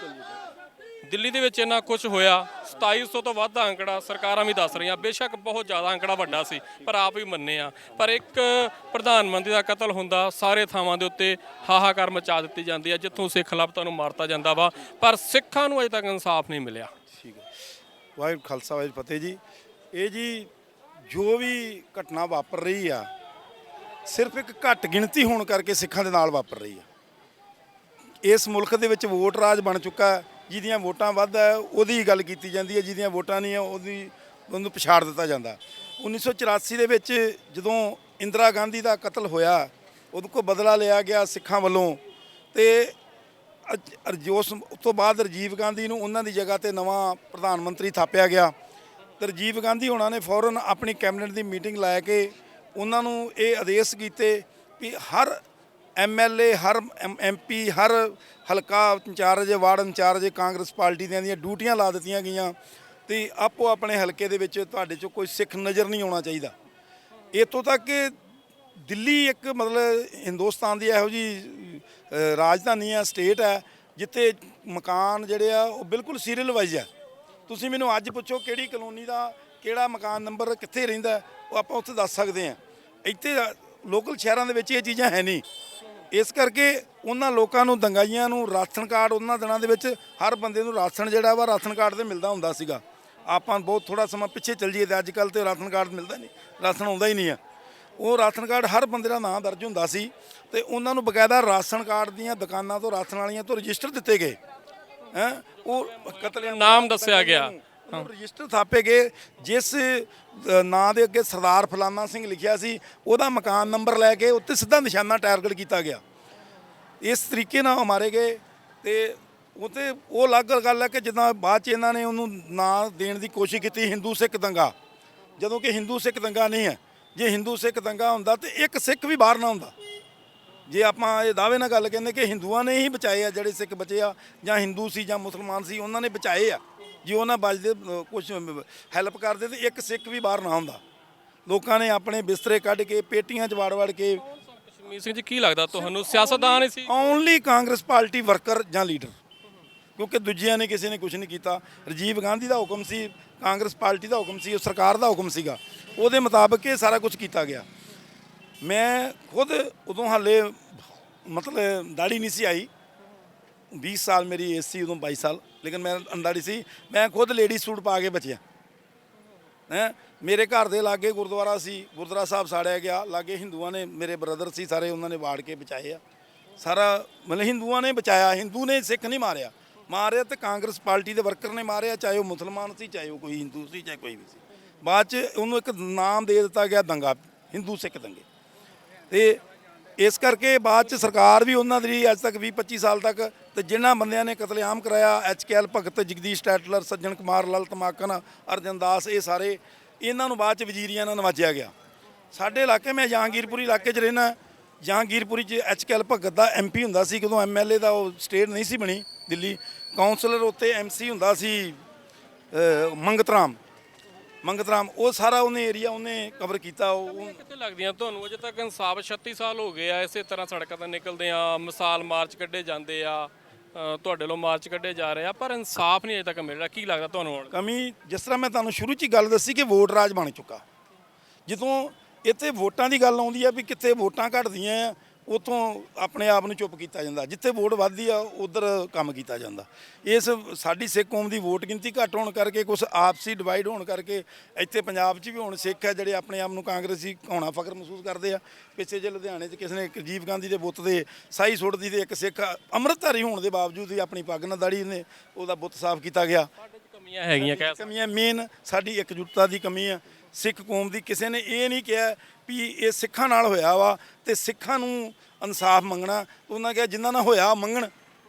ਦਿੱਲੀ ਦੇ ਵਿੱਚ ਇੰਨਾ ਕੁਝ ਹੋਇਆ, 2700 ਤੋਂ ਵੱਧ ਅੰਕੜਾ ਸਰਕਾਰਾਂ ਵੀ ਦੱਸ ਰਹੀਆਂ। ਬੇਸ਼ੱਕ ਬਹੁਤ ਜ਼ਿਆਦਾ ਅੰਕੜਾ ਵੱਡਾ ਸੀ, ਪਰ ਆਪ ਵੀ ਮੰਨੇ ਆ। ਪਰ ਇੱਕ ਪ੍ਰਧਾਨ ਮੰਤਰੀ ਦਾ ਕਤਲ ਹੁੰਦਾ, ਸਾਰੇ ਥਾਵਾਂ ਦੇ ਉੱਤੇ ਹਾਹਾਕਾਰ ਮਚਾ ਦਿੱਤੀ ਜਾਂਦੀ ਹੈ, ਜਿੱਥੋਂ ਸਿੱਖ ਲੱਭਤਾਂ ਨੂੰ ਮਾਰਤਾ ਜਾਂਦਾ ਵਾ, ਪਰ ਸਿੱਖਾਂ ਨੂੰ ਅਜੇ ਤੱਕ ਇਨਸਾਫ ਨਹੀਂ ਮਿਲਿਆ। ਠੀਕ ਹੈ, ਵਾਹਿਗੁਰੂ ਖਾਲਸਾ ਵਾਹਿਗੁਰੂ ਫਤਿਹ ਜੀ। ਇਹ ਜੀ ਜੋ ਵੀ ਘਟਨਾ ਵਾਪਰ ਰਹੀ ਆ, ਸਿਰਫ ਇੱਕ ਘੱਟ ਗਿਣਤੀ ਹੋਣ ਕਰਕੇ ਸਿੱਖਾਂ ਦੇ ਨਾਲ ਵਾਪਰ ਰਹੀ ਆ। ਇਸ ਮੁਲਕ ਦੇ ਵਿੱਚ ਵੋਟ ਰਾਜ ਬਣ ਚੁੱਕਾ। ਜਿਹਦੀਆਂ ਵੋਟਾਂ ਵੱਧ ਹੈ ਉਹਦੀ ਗੱਲ ਕੀਤੀ ਜਾਂਦੀ ਹੈ, ਜਿਹਦੀਆਂ ਵੋਟਾਂ ਨਹੀਂ ਆ ਉਹਨੂੰ ਪਛਾੜ ਦਿੱਤਾ ਜਾਂਦਾ। 1984 ਦੇ ਵਿੱਚ ਜਦੋਂ ਇੰਦਰਾ ਗਾਂਧੀ ਦਾ ਕਤਲ ਹੋਇਆ, ਉਹਦੇ ਕੋਲ ਬਦਲਾ ਲਿਆ ਗਿਆ ਸਿੱਖਾਂ ਵੱਲੋਂ, ਤੇ ਉਸ ਤੋਂ ਬਾਅਦ ਰਾਜੀਵ ਗਾਂਧੀ ਨੂੰ ਉਹਨਾਂ ਦੀ ਜਗ੍ਹਾ ਤੇ ਨਵਾਂ ਪ੍ਰਧਾਨ ਮੰਤਰੀ ਥਾਪਿਆ ਗਿਆ। ਤੇ ਰਾਜੀਵ ਗਾਂਧੀ ਹੋਣਾ ਨੇ ਫੌਰਨ ਆਪਣੀ ਕੈਬਨਿਟ ਦੀ ਮੀਟਿੰਗ ਲੈ ਕੇ ਉਹਨਾਂ ਨੂੰ ਇਹ ਆਦੇਸ਼ ਕੀਤੇ ਵੀ ਹਰ MLA, ਹਰ MP, ਹਰ ਹਲਕਾ in charge, ward in charge Congress party ਦੀਆਂ ਡਿਊਟੀਆਂ ਲਾ ਦਿੱਤੀਆਂ ਗਈਆਂ ਤੇ ਆਪੋ ਆਪਣੇ ਹਲਕੇ ਦੇ ਵਿੱਚ ਤੁਹਾਡੇ 'ਚੋਂ ਕੋਈ ਸਿੱਖ ਨਜ਼ਰ ਨਹੀਂ ਆਉਣਾ ਚਾਹੀਦਾ। ਇੱਥੋਂ ਤੱਕ ਕਿ ਦਿੱਲੀ ਇੱਕ ਮਤਲਬ ਹਿੰਦੁਸਤਾਨ ਦੀ ਇਹੋ ਜਿਹੀ ਰਾਜਧਾਨੀ ਆ, ਸਟੇਟ ਹੈ, ਜਿੱਥੇ ਮਕਾਨ ਜਿਹੜੇ ਆ ਉਹ ਬਿਲਕੁਲ ਸੀਰੀਅਲ ਵਾਈਜ਼ ਆ। ਤੁਸੀਂ ਮੈਨੂੰ ਅੱਜ ਪੁੱਛੋ ਕਿਹੜੀ ਕਲੋਨੀ ਦਾ ਕਿਹੜਾ ਮਕਾਨ ਨੰਬਰ ਕਿੱਥੇ ਰਹਿੰਦਾ, ਉਹ ਆਪਾਂ ਉੱਥੇ ਦੱਸ ਸਕਦੇ ਹਾਂ। ਇੱਥੇ ਲੋਕਲ ਸ਼ਹਿਰਾਂ ਦੇ ਵਿੱਚ ਇਹ ਚੀਜ਼ਾਂ ਹੈ ਨਹੀਂ। ਇਸ ਕਰਕੇ ਉਹਨਾਂ ਲੋਕਾਂ ਨੂੰ, ਦੰਗਾਈਆਂ ਨੂੰ ਰਾਸ਼ਨ ਕਾਰਡ ਉਹਨਾਂ ਦਿਨਾਂ ਦੇ ਵਿੱਚ ਹਰ ਬੰਦੇ ਨੂੰ ਰਾਸ਼ਨ ਜਿਹੜਾ ਵਾ ਰਾਸ਼ਨ ਕਾਰਡ ਤੇ ਮਿਲਦਾ ਹੁੰਦਾ ਸੀਗਾ। ਆਪਾਂ ਬਹੁਤ ਥੋੜਾ ਸਮਾਂ ਪਿੱਛੇ ਚੱਲ ਜਾਈਏ ਤਾਂ ਅੱਜ ਕੱਲ੍ਹ ਤੇ ਰਾਸ਼ਨ ਕਾਰਡ ਮਿਲਦਾ ਨਹੀਂ, ਰਾਸ਼ਨ ਆਉਂਦਾ ਹੀ ਨਹੀਂ ਆ। ਉਹ ਰਾਸ਼ਨ ਕਾਰਡ ਹਰ ਬੰਦੇ ਦਾ ਨਾਂ ਦਰਜ ਹੁੰਦਾ ਸੀ ਤੇ ਉਹਨਾਂ ਨੂੰ ਬਕਾਇਦਾ ਰਾਸ਼ਨ ਕਾਰਡ ਦੀਆਂ ਦੁਕਾਨਾਂ ਤੋਂ, ਰਾਸ਼ਨ ਵਾਲੀਆਂ ਤੋਂ ਰਜਿਸਟਰ ਦਿੱਤੇ ਗਏ। ਉਹ ਕਤਲੇ ਨਾਮ ਦੱਸਿਆ ਗਿਆ, ਰਜਿਸਟਰ ਥਾਪੇ ਗਏ। ਜਿਸ ਨਾਂ ਦੇ ਅੱਗੇ ਸਰਦਾਰ ਫਲਾਨਾ ਸਿੰਘ ਲਿਖਿਆ ਸੀ, ਉਹਦਾ ਮਕਾਨ ਨੰਬਰ ਲੈ ਕੇ ਉੱਤੇ ਸਿੱਧਾ ਨਿਸ਼ਾਨਾ ਟਾਰਗੇਟ ਕੀਤਾ ਗਿਆ। ਇਸ ਤਰੀਕੇ ਨਾਲ ਮਾਰੇ ਗਏ। ਤੇ ਉੱਤੇ ਉਹ ਅਲੱਗ ਗੱਲ ਹੈ ਕਿ ਜਿੱਦਾਂ ਬਾਅਦ 'ਚ ਇਹਨਾਂ ਨੇ ਉਹਨੂੰ ਨਾਂ ਦੇਣ ਦੀ ਕੋਸ਼ਿਸ਼ ਕੀਤੀ ਹਿੰਦੂ ਸਿੱਖ ਦੰਗਾ, ਜਦੋਂ ਕਿ ਹਿੰਦੂ ਸਿੱਖ ਦੰਗਾ ਨਹੀਂ ਹੈ। ਜੇ ਹਿੰਦੂ ਸਿੱਖ ਦੰਗਾ ਹੁੰਦਾ ਤੇ ਇੱਕ ਸਿੱਖ ਵੀ ਬਾਹਰ ਨਾ ਹੁੰਦਾ। ਜੇ ਆਪਾਂ ਇਹ ਦਾਅਵੇ ਨਾਲ ਗੱਲ ਕਹਿੰਦੇ ਕਿ ਹਿੰਦੂਆਂ ਨੇ ਹੀ ਬਚਾਏ ਆ, ਜਿਹੜੇ ਸਿੱਖ ਬਚੇ ਆ, ਜਾਂ ਹਿੰਦੂ ਸੀ ਜਾਂ ਮੁਸਲਮਾਨ ਸੀ, ਉਹਨਾਂ ਨੇ ਬਚਾਏ ਆ। ਜੇ ਉਹਨਾਂ ਬਚਦੇ ਕੁਝ ਹੈਲਪ ਕਰਦੇ ਤੇ ਇੱਕ ਸਿੱਖ ਵੀ ਬਾਹਰ ਨਾ ਹੁੰਦਾ। ਲੋਕਾਂ ਨੇ ਆਪਣੇ ਬਿਸਤਰੇ ਕੱਢ ਕੇ ਪੇਟੀਆਂ 'ਚ ਵੜ ਕੇ। ਕਸ਼ਮੀਰ ਸਿੰਘ ਜੀ, ਕੀ ਲੱਗਦਾ ਤੁਹਾਨੂੰ ਸਿਆਸਤਦਾਨ ਹੀ ਸੀ? ਓਨਲੀ ਕਾਂਗਰਸ ਪਾਰਟੀ ਵਰਕਰ ਜਾਂ ਲੀਡਰ, ਕਿਉਂਕਿ ਦੂਜਿਆਂ ਨੇ ਕਿਸੇ ਨੇ ਕੁਝ ਨਹੀਂ ਕੀਤਾ। ਰਾਜੀਵ ਗਾਂਧੀ ਦਾ ਹੁਕਮ ਸੀ, ਕਾਂਗਰਸ ਪਾਰਟੀ ਦਾ ਹੁਕਮ ਸੀ, ਉਹ ਸਰਕਾਰ ਦਾ ਹੁਕਮ ਸੀਗਾ, ਉਹਦੇ ਮੁਤਾਬਕ ਇਹ ਸਾਰਾ ਕੁਝ ਕੀਤਾ ਗਿਆ। ਮੈਂ ਖੁਦ ਉਦੋਂ ਹਾਲੇ ਮਤਲਬ ਦਾੜੀ ਨਹੀਂ ਸੀ ਆਈ, 20 ਸਾਲ ਮੇਰੀ ਏਜ ਸੀ ਉਦੋਂ, 22 ਸਾਲ, ਲੇਕਿਨ ਮੈਂ ਅਣਦਾੜੀ ਸੀ। ਮੈਂ ਖੁਦ ਲੇਡੀ ਸੂਟ ਪਾ ਕੇ ਬਚਿਆ। ਮੇਰੇ ਘਰ ਦੇ ਲਾਗੇ ਗੁਰਦੁਆਰਾ ਸੀ, ਗੁਰਦੁਆਰਾ ਸਾਹਿਬ ਸਾੜਿਆ ਗਿਆ। ਲਾਗੇ ਹਿੰਦੂਆਂ ਨੇ, ਮੇਰੇ ਬ੍ਰਦਰ ਸੀ ਸਾਰੇ, ਉਹਨਾਂ ਨੇ ਵਾੜ ਕੇ ਬਚਾਏ ਆ। ਸਾਰਾ ਮਤਲਬ ਹਿੰਦੂਆਂ ਨੇ ਬਚਾਇਆ। ਹਿੰਦੂ ਨੇ ਸਿੱਖ ਨਹੀਂ ਮਾਰਿਆ ਤੇ ਕਾਂਗਰਸ ਪਾਰਟੀ ਦੇ ਵਰਕਰ ਨੇ ਮਾਰਿਆ, ਚਾਹੇ ਉਹ ਮੁਸਲਮਾਨ ਸੀ, ਚਾਹੇ ਉਹ ਕੋਈ ਹਿੰਦੂ ਸੀ, ਚਾਹੇ ਕੋਈ ਵੀ ਸੀ। ਬਾਅਦ 'ਚ ਉਹਨੂੰ ਇੱਕ ਨਾਮ ਦੇ ਦਿੱਤਾ ਗਿਆ ਦੰਗਾ, ਹਿੰਦੂ ਸਿੱਖ ਦੰਗੇ। ਤੇ ਇਸ ਕਰਕੇ ਬਾਅਦ 'ਚ ਸਰਕਾਰ ਵੀ ਉਹਨਾਂ ਦੀ ਅੱਜ ਤੱਕ 20-25 ਸਾਲ ਤੱਕ, ਤੇ ਜਿਨ੍ਹਾਂ ਬੰਦਿਆਂ ਨੇ ਕਤਲੇਆਮ ਕਰਾਇਆ, HKL ਭਗਤ, ਜਗਦੀਸ਼ ਟੈਟਲਰ, ਸੱਜਣ ਕੁਮਾਰ, ਲਲਿਤ ਮਾਕਨ, ਅਰਜਨ ਦਾਸ, ਇਹ ਸਾਰੇ ਇਹਨਾਂ ਨੂੰ ਬਾਅਦ 'ਚ ਵਜ਼ੀਰੀਆਂ ਨਾਲ ਨਵਾਜਿਆ ਗਿਆ। ਸਾਡੇ ਇਲਾਕੇ, ਮੈਂ ਜਹਾਂਗੀਰਪੁਰੀ ਇਲਾਕੇ 'ਚ ਰਹਿਣਾ। ਜਹਾਂਗੀਰਪੁਰੀ 'ਚ HKL ਭਗਤ ਦਾ MP ਹੁੰਦਾ ਸੀ, ਜਦੋਂ MLA ਦਾ ਉਹ ਸਟੇਟ ਨਹੀਂ ਸੀ ਬਣੀ ਦਿੱਲੀ, ਕਾਉਂਸਲਰ ਉੱਤੇ MC ਹੁੰਦਾ ਸੀ ਮੰਗਤਰਾਮ। ਉਹ ਸਾਰਾ ਉਹਨੇ ਏਰੀਆ ਉਹਨੇ ਕਵਰ ਕੀਤਾ। ਉਹ ਕਿੱਥੇ ਲੱਗਦੀਆਂ ਤੁਹਾਨੂੰ ਅਜੇ ਤੱਕ ਇਨਸਾਫ? 36 ਸਾਲ ਹੋ ਗਏ ਆ ਇਸੇ ਤਰ੍ਹਾਂ ਸੜਕਾਂ ਤੇ ਨਿਕਲਦੇ ਆ, ਮਿਸਾਲ ਮਾਰਚ ਕੱਢੇ ਜਾਂਦੇ ਆ, ਤੁਹਾਡੇ ਵੱਲੋਂ ਮਾਰਚ ਕੱਢੇ ਜਾ ਰਹੇ ਆ, ਪਰ ਇਨਸਾਫ ਨਹੀਂ ਅਜੇ ਤੱਕ ਮਿਲ ਰਿਹਾ। ਕੀ ਲੱਗਦਾ ਤੁਹਾਨੂੰ ਹੁਣ? ਕਮੀ, ਜਿਸ ਤਰ੍ਹਾਂ ਮੈਂ ਤੁਹਾਨੂੰ ਸ਼ੁਰੂ 'ਚ ਹੀ ਗੱਲ ਦੱਸੀ ਕਿ ਵੋਟ ਰਾਜ ਬਣ ਚੁੱਕਾ। ਜਦੋਂ ਇੱਥੇ ਵੋਟਾਂ ਦੀ ਗੱਲ ਆਉਂਦੀ ਆ ਵੀ ਕਿੱਥੇ ਵੋਟਾਂ ਘਟਦੀਆਂ ਆ, ਉੱਥੋਂ ਆਪਣੇ ਆਪ ਨੂੰ ਚੁੱਪ ਕੀਤਾ ਜਾਂਦਾ। ਜਿੱਥੇ ਵੋਟ ਵੱਧਦੀ ਆ ਉਧਰ ਕੰਮ ਕੀਤਾ ਜਾਂਦਾ। ਇਸ ਸਾਡੀ ਸਿੱਖ ਕੌਮ ਦੀ ਵੋਟ ਗਿਣਤੀ ਘੱਟ ਹੋਣ ਕਰਕੇ, ਕੁਝ ਆਪਸੀ ਡਿਵਾਈਡ ਹੋਣ ਕਰਕੇ, ਇੱਥੇ ਪੰਜਾਬ 'ਚ ਵੀ ਹੁਣ ਸਿੱਖ ਹੈ ਜਿਹੜੇ ਆਪਣੇ ਆਪ ਨੂੰ ਕਾਂਗਰਸੀ ਹੋਣਾ ਫਖਰ ਮਹਿਸੂਸ ਕਰਦੇ ਆ। ਪਿੱਛੇ ਜੇ ਲੁਧਿਆਣੇ 'ਚ ਕਿਸੇ ਨੇ ਰਾਜੀਵ ਗਾਂਧੀ ਦੇ ਬੁੱਤ ਦੇ ਸਾਈ ਸੁੱਟਦੀ ਤੇ ਇੱਕ ਸਿੱਖ ਅੰਮ੍ਰਿਤਧਾਰੀ ਹੋਣ ਦੇ ਬਾਵਜੂਦ ਵੀ ਆਪਣੀ ਪੱਗ ਨਾਲ ਦਾੜੀ ਨੇ ਉਹਦਾ ਬੁੱਤ ਸਾਫ਼ ਕੀਤਾ ਗਿਆ। ਕਮੀਆਂ ਹੈਗੀਆਂ, ਕਮੀਆਂ ਮੇਨ ਸਾਡੀ ਇਕਜੁੱਟਤਾ ਦੀ ਕਮੀ ਆ ਸਿੱਖ ਕੌਮ ਦੀ। ਕਿਸੇ ਨੇ ਇਹ ਨਹੀਂ ਕਿਹਾ ਵੀ ਇਹ ਸਿੱਖਾਂ ਨਾਲ ਹੋਇਆ ਵਾ ਤੇ ਸਿੱਖਾਂ ਨੂੰ ਇਨਸਾਫ ਮੰਗਣਾ। ਉਹਨਾਂ ਕਿਹਾ ਜਿਨ੍ਹਾਂ ਨਾਲ ਹੋਇਆ ਮੰਗਣ,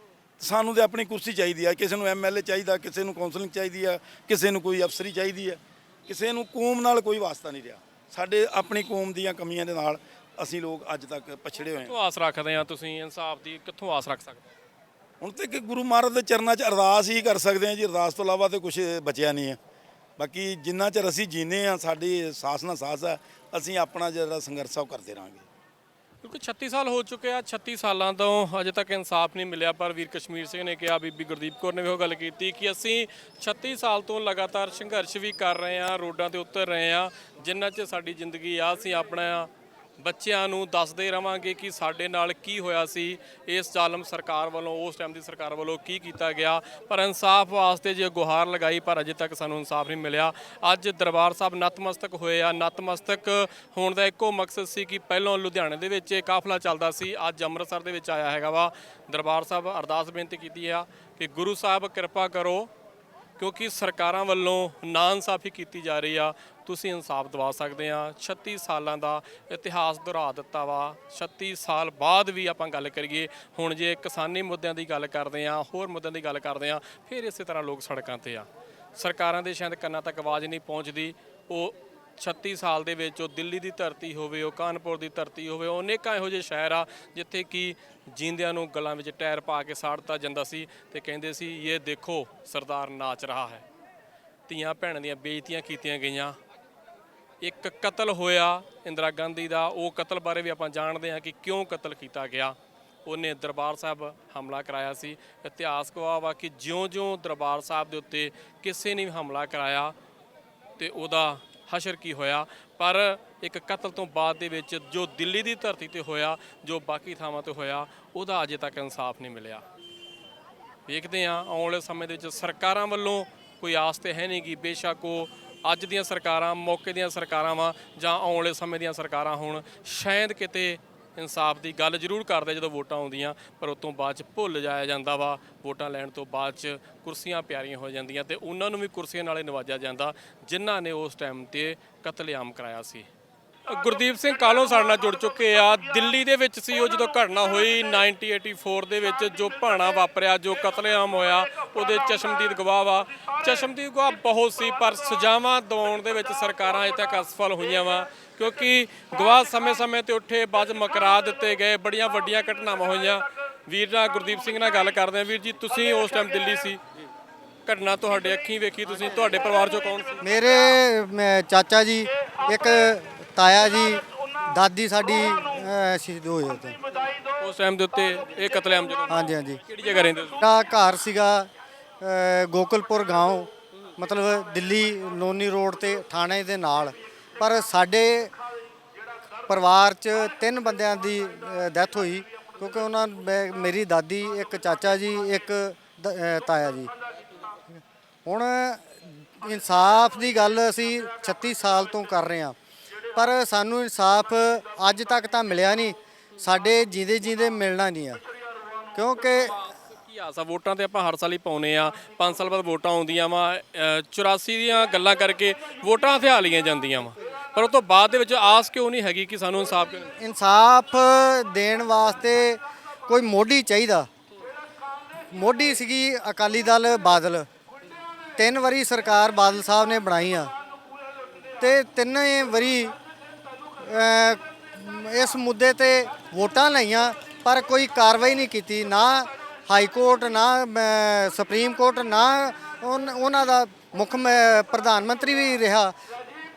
ਸਾਨੂੰ ਤੇ ਆਪਣੀ ਕੁਰਸੀ ਚਾਹੀਦੀ ਆ। ਕਿਸੇ ਨੂੰ MLA ਚਾਹੀਦਾ, ਕਿਸੇ ਨੂੰ ਕਾਉਂਸਲਿੰਗ ਚਾਹੀਦੀ ਆ, ਕਿਸੇ ਨੂੰ ਕੋਈ ਅਫਸਰੀ ਚਾਹੀਦੀ ਆ, ਕਿਸੇ ਨੂੰ ਕੌਮ ਨਾਲ ਕੋਈ ਵਾਸਤਾ ਨਹੀਂ ਰਿਹਾ। ਸਾਡੇ ਆਪਣੀ ਕੌਮ ਦੀਆਂ ਕਮੀਆਂ ਦੇ ਨਾਲ ਅਸੀਂ ਲੋਕ ਅੱਜ ਤੱਕ ਪਛੜੇ ਹੋਏ ਹਾਂ। ਕਿੱਥੋਂ ਆਸ ਰੱਖਦੇ ਆ ਤੁਸੀਂ ਇਨਸਾਫ ਦੀ? ਕਿੱਥੋਂ ਆਸ ਰੱਖ ਸਕਦੇ? ਹੁਣ ਤੇ ਕਿ ਗੁਰੂ ਮਹਾਰਾਜ ਦੇ ਚਰਨਾਂ 'ਚ ਅਰਦਾਸ ਹੀ ਕਰ ਸਕਦੇ ਹਾਂ ਜੀ। ਅਰਦਾਸ ਤੋਂ ਇਲਾਵਾ ਤੇ ਕੁਝ ਬਚਿਆ ਨਹੀਂ ਹੈ। ਬਾਕੀ ਜਿੰਨਾ ਚਿਰ ਅਸੀਂ ਜੀਨੇ ਆ, ਸਾਡੀ ਸਾਸ ਨਾਲ ਸਾਸ ਹੈ, ਅਸੀਂ ਆਪਣਾ ਜਿਹੜਾ ਸੰਘਰਸ਼ ਆ ਉਹ ਕਰਦੇ ਰਹਾਂਗੇ। ਕਿਉਂਕਿ 36 ਸਾਲ ਹੋ ਚੁੱਕੇ ਆ, 36 ਸਾਲਾਂ ਤੋਂ ਅਜੇ ਤੱਕ ਇਨਸਾਫ ਨਹੀਂ ਮਿਲਿਆ। ਪਰ ਵੀਰ ਕਸ਼ਮੀਰ ਸਿੰਘ ਨੇ ਕਿਹਾ, ਬੀਬੀ ਗੁਰਦੀਪ ਕੌਰ ਨੇ ਵੀ ਉਹ ਗੱਲ ਕੀਤੀ ਕਿ ਅਸੀਂ 36 ਸਾਲ ਤੋਂ ਲਗਾਤਾਰ ਸੰਘਰਸ਼ ਵੀ ਕਰ ਰਹੇ ਹਾਂ, ਰੋਡਾਂ ਤੇ ਉਤਰ ਰਹੇ ਹਾਂ। ਜਿੰਨਾ ਚਿਰ ਸਾਡੀ ਜ਼ਿੰਦਗੀ ਆ, ਅਸੀਂ ਆਪਣਾ ਬੱਚਿਆਂ ਨੂੰ ਦੱਸਦੇ ਰਵਾਂਗੇ ਕਿ ਸਾਡੇ ਨਾਲ ਕੀ ਹੋਇਆ ਸੀ, ਇਸ ਜ਼ਾਲਮ ਸਰਕਾਰ ਵੱਲੋਂ, ਉਸ ਟਾਈਮ ਦੀ ਸਰਕਾਰ ਵੱਲੋਂ ਕੀ ਕੀਤਾ ਗਿਆ। ਪਰ ਇਨਸਾਫ ਵਾਸਤੇ ਜੇ ਗੁਹਾਰ ਲਗਾਈ, ਪਰ ਅਜੇ ਤੱਕ ਸਾਨੂੰ ਇਨਸਾਫ ਨਹੀਂ ਮਿਲਿਆ। ਅੱਜ ਦਰਬਾਰ ਸਾਹਿਬ ਨਤਮਸਤਕ ਹੋਏ ਆ। ਨਤਮਸਤਕ ਹੋਣ ਦਾ ਇੱਕੋ ਮਕਸਦ ਸੀ ਕਿ ਪਹਿਲਾਂ ਲੁਧਿਆਣੇ ਦੇ ਵਿੱਚ ਇਹ ਕਾਫਲਾ ਚੱਲਦਾ ਸੀ, ਅੱਜ ਅੰਮ੍ਰਿਤਸਰ ਦੇ ਵਿੱਚ ਆਇਆ ਹੈਗਾ ਵਾ। ਦਰਬਾਰ ਸਾਹਿਬ ਅਰਦਾਸ ਬੇਨਤੀ ਕੀਤੀ ਆ ਕਿ ਗੁਰੂ ਸਾਹਿਬ ਕਿਰਪਾ ਕਰੋ, ਕਿਉਂਕਿ ਸਰਕਾਰਾਂ ਵੱਲੋਂ ਨਾਇਨਸਾਫੀ ਕੀਤੀ ਜਾ ਰਹੀ ਆ, ਤੁਸੀਂ ਇਨਸਾਫ ਦਿਵਾ ਸਕਦੇ ਆ। 36 ਸਾਲਾਂ ਦਾ ਇਤਿਹਾਸ ਦੁਹਰਾ ਦਿੱਤਾ ਵਾ। 36 ਸਾਲ ਬਾਅਦ ਵੀ ਆਪਾਂ ਗੱਲ ਕਰੀਏ, ਹੁਣ ਜੇ ਕਿਸਾਨੀ ਮੁੱਦਿਆਂ ਦੀ ਗੱਲ ਕਰਦੇ ਆ, ਹੋਰ ਮੁੱਦਿਆਂ ਦੀ ਗੱਲ ਕਰਦੇ ਆ, ਫਿਰ ਇਸੇ ਤਰ੍ਹਾਂ ਲੋਕ ਸੜਕਾਂ ਤੇ ਆ। ਸਰਕਾਰਾਂ ਦੇ ਸ਼ਾਇਦ ਕੰਨਾਂ ਤੱਕ ਆਵਾਜ਼ ਨਹੀਂ ਪਹੁੰਚਦੀ। ਉਹ 36 ਸਾਲ ਦੇ ਵਿੱਚ ਉਹ ਦਿੱਲੀ ਦੀ ਧਰਤੀ ਹੋਵੇ, ਉਹ ਕਾਨਪੁਰ ਦੀ ਧਰਤੀ ਹੋਵੇ, ਅਨੇਕਾਂ ਇਹੋ ਜਿਹੇ ਸ਼ਹਿਰ ਆ ਜਿੱਥੇ ਕਿ ਜੀਂਦਿਆਂ ਨੂੰ ਗਲਾਂ ਵਿੱਚ ਟਾਇਰ ਪਾ ਕੇ ਸਾੜਤਾ ਜਾਂਦਾ ਸੀ ਤੇ ਕਹਿੰਦੇ ਸੀ ਇਹ ਦੇਖੋ ਸਰਦਾਰ ਨਾਚ ਰਹਾ ਹੈ। ਧੀਆਂ ਭੈਣਾਂ ਦੀਆਂ ਬੇਇੱਜ਼ਤੀਆਂ ਕੀਤੀਆਂ ਗਈਆਂ। ਇੱਕ ਕਤਲ ਹੋਇਆ ਇੰਦਰਾ ਗਾਂਧੀ ਦਾ, ਉਹ ਕਤਲ ਬਾਰੇ ਵੀ ਆਪਾਂ ਜਾਣਦੇ ਹਾਂ ਕਿ ਕਿਉਂ ਕਤਲ ਕੀਤਾ ਗਿਆ। ਉਹਨੇ ਦਰਬਾਰ ਸਾਹਿਬ ਹਮਲਾ ਕਰਾਇਆ ਸੀ। ਇਤਿਹਾਸ ਗਵਾਹ ਵਾ ਕਿ ਜਿਉਂ-ਜਿਉਂ ਦਰਬਾਰ ਸਾਹਿਬ ਦੇ ਉੱਤੇ ਕਿਸੇ ਨੇ ਵੀ ਹਮਲਾ ਕਰਾਇਆ ਤੇ ਉਹਦਾ ਹਸ਼ਰ ਕੀ ਹੋਇਆ। ਪਰ ਇੱਕ ਕਤਲ ਤੋਂ ਬਾਅਦ ਦੇ ਵਿੱਚ ਜੋ ਦਿੱਲੀ ਦੀ ਧਰਤੀ ਤੇ ਹੋਇਆ, ਜੋ ਬਾਕੀ ਥਾਵਾਂ ਤੇ ਹੋਇਆ, ਉਹਦਾ ਅਜੇ ਤੱਕ ਇਨਸਾਫ ਨਹੀਂ ਮਿਲਿਆ। ਵੇਖਦੇ ਹਾਂ ਆਉਣ ਵਾਲੇ ਸਮੇਂ ਦੇ ਵਿੱਚ ਸਰਕਾਰਾਂ ਵੱਲੋਂ ਕੋਈ ਆਸ ਤੇ ਹੈ ਨਹੀਂ ਕਿ ਬੇਸ਼ੱਕ ਉਹ ਅੱਜ ਦੀਆਂ ਸਰਕਾਰਾਂ ਮੌਕੇ ਦੀਆਂ ਸਰਕਾਰਾਂ ਵਾ ਜਾਂ ਆਉਣ ਵਾਲੇ ਸਮੇਂ ਦੀਆਂ ਸਰਕਾਰਾਂ ਹੋਣ, ਸ਼ਾਇਦ ਕਿਤੇ ਇਨਸਾਫ ਦੀ ਗੱਲ ਜ਼ਰੂਰ ਕਰਦੇ ਜਦੋਂ ਵੋਟਾਂ ਆਉਂਦੀਆਂ, ਪਰ ਉਸ ਤੋਂ ਬਾਅਦ 'ਚ ਭੁੱਲ ਜਾਇਆ ਜਾਂਦਾ ਵਾ। ਵੋਟਾਂ ਲੈਣ ਤੋਂ ਬਾਅਦ 'ਚ ਕੁਰਸੀਆਂ ਪਿਆਰੀਆਂ ਹੋ ਜਾਂਦੀਆਂ ਤੇ ਉਹਨਾਂ ਨੂੰ ਵੀ ਕੁਰਸੀਆਂ ਨਾਲੇ ਨਵਾਜਿਆ ਜਾਂਦਾ ਜਿਨ੍ਹਾਂ ਨੇ ਉਸ ਟਾਈਮ ਤੇ ਕਤਲੇਆਮ ਕਰਾਇਆ ਸੀ। ਗੁਰਦੀਪ ਸਿੰਘ ਕਾਹਲੋਂ ਸਾਡੇ ਨਾਲ ਜੁੜ ਚੁੱਕੇ ਆ। ਦਿੱਲੀ ਦੇ ਵਿੱਚ ਸੀ ਉਹ ਜਦੋਂ ਘਟਨਾ ਹੋਈ 1984 ਦੇ ਵਿੱਚ, ਜੋ ਭਾਣਾ ਵਾਪਰਿਆ, ਜੋ ਕਤਲੇਆਮ ਹੋਇਆ, ਉਹਦੇ ਚਸ਼ਮਦੀਦ ਗਵਾਹ ਵਾ। ਚਸ਼ਮਦੀਦ ਗਵਾਹ ਬਹੁਤ ਸੀ, ਪਰ ਸਜ਼ਾਵਾਂ ਦਿਵਾਉਣ ਦੇ ਵਿੱਚ ਸਰਕਾਰਾਂ ਅਜੇ ਤੱਕ ਅਸਫਲ ਹੋਈਆਂ ਵਾ, ਕਿਉਂਕਿ ਗਵਾਹ ਸਮੇਂ-ਸਮੇਂ ਤੇ ਉੱਠੇ, ਬਾਅਦ ਮੁਕਰਾ ਦਿੱਤੇ ਗਏ। ਬੜੀਆਂ ਵੱਡੀਆਂ ਘਟਨਾਵਾਂ ਹੋਈਆਂ। ਵੀਰ ਨਾਲ ਗੁਰਦੀਪ ਸਿੰਘ ਨਾਲ ਗੱਲ ਕਰਦੇ ਆ। ਵੀਰ ਜੀ, ਤੁਸੀਂ ਉਸ ਟਾਈਮ ਦਿੱਲੀ ਸੀ, ਘਟਨਾ ਤੁਹਾਡੇ ਅੱਖੀਂ ਵੇਖੀ ਤੁਸੀਂ, ਤੁਹਾਡੇ ਪਰਿਵਾਰ 'ਚੋਂ ਕੌਣ ਸੀ? ਮੇਰੇ ਚਾਚਾ ਜੀ, ਇੱਕ ਤਾਇਆ ਜੀ, ਦਾਦੀ ਸਾਡੀ ਸ਼ਹੀਦ ਹੋਏ ਉੱਥੇ ਉਸ ਟਾਈਮ ਦੇ ਉੱਤੇ ਇਹ ਕਤਲੇਆਮ ਜਦੋਂ ਹਾਂਜੀ ਹਾਂਜੀ। ਕਿਹੜੀ ਜਗ੍ਹਾ ਰਹਿੰਦੇ ਸੀ? ਮੇਰਾ ਘਰ ਸੀਗਾ ਗੋਕਲਪੁਰ ਗਾঁव, ਮਤਲਬ ਦਿੱਲੀ ਲੋਨੀ ਰੋਡ ਤੇ ਥਾਣੇ ਦੇ ਨਾਲ। ਪਰ ਸਾਡੇ ਪਰਿਵਾਰ 'ਚ 3 ਬੰਦਿਆਂ ਦੀ ਡੈਥ ਹੋਈ, ਕਿਉਂਕਿ ਉਹਨਾਂ ਮੇਰੀ ਦਾਦੀ, ਇੱਕ ਚਾਚਾ ਜੀ, ਇੱਕ ਤਾਇਆ ਜੀ। ਹੁਣ ਇਨਸਾਫ ਦੀ ਗੱਲ ਅਸੀਂ 36 ਸਾਲ ਤੋਂ ਕਰ ਰਹੇ ਹਾਂ, ਪਰ ਸਾਨੂੰ ਇਨਸਾਫ ਅੱਜ ਤੱਕ ਤਾਂ ਮਿਲਿਆ ਨਹੀਂ। ਸਾਡੇ ਜੀਂਦੇ ਜੀਂਦੇ ਮਿਲਣਾ ਨਹੀਂ ਆ, ਕਿਉਂਕਿ ਕੀ ਆਸ ਆ? ਵੋਟਾਂ ਤੇ ਆਪਾਂ ਹਰ ਸਾਲ ਹੀ ਪਾਉਨੇ ਆ, 5 ਸਾਲ ਬਾਅਦ ਵੋਟਾਂ ਆਉਂਦੀਆਂ ਵਾ। 84 ਦੀਆਂ ਗੱਲਾਂ ਕਰਕੇ ਵੋਟਾਂ ਹਥਿਆ ਲਈਆਂ ਜਾਂਦੀਆਂ ਵਾ, ਪਰ ਉਹ ਤੋਂ ਬਾਅਦ ਦੇ ਵਿੱਚ ਆਸ ਕਿਉਂ ਨਹੀਂ ਹੈਗੀ ਕਿ ਸਾਨੂੰ ਇਨਸਾਫ ਕਿਉਂ ਨਹੀਂ? ਇਨਸਾਫ ਦੇਣ ਵਾਸਤੇ ਕੋਈ ਮੋਢੀ ਚਾਹੀਦਾ। ਮੋਢੀ ਸੀਗੀ ਅਕਾਲੀ ਦਲ ਬਾਦਲ। 3 ਵਾਰੀ ਸਰਕਾਰ ਬਾਦਲ ਸਾਹਿਬ ਨੇ ਬਣਾਈ ਆ ਤੇ 3 ਵਾਰੀ ਇਸ ਮੁੱਦੇ ਤੇ ਵੋਟਾਂ ਲਈਆਂ, ਪਰ ਕੋਈ ਕਾਰਵਾਈ ਨਹੀਂ ਕੀਤੀ। ਨਾ ਹਾਈ ਕੋਰਟ, ਨਾ ਸੁਪਰੀਮ ਕੋਰਟ, ਨਾ ਉਹਨਾਂ ਦਾ ਮੁੱਖ ਪ੍ਰਧਾਨ ਮੰਤਰੀ ਵੀ ਰਿਹਾ।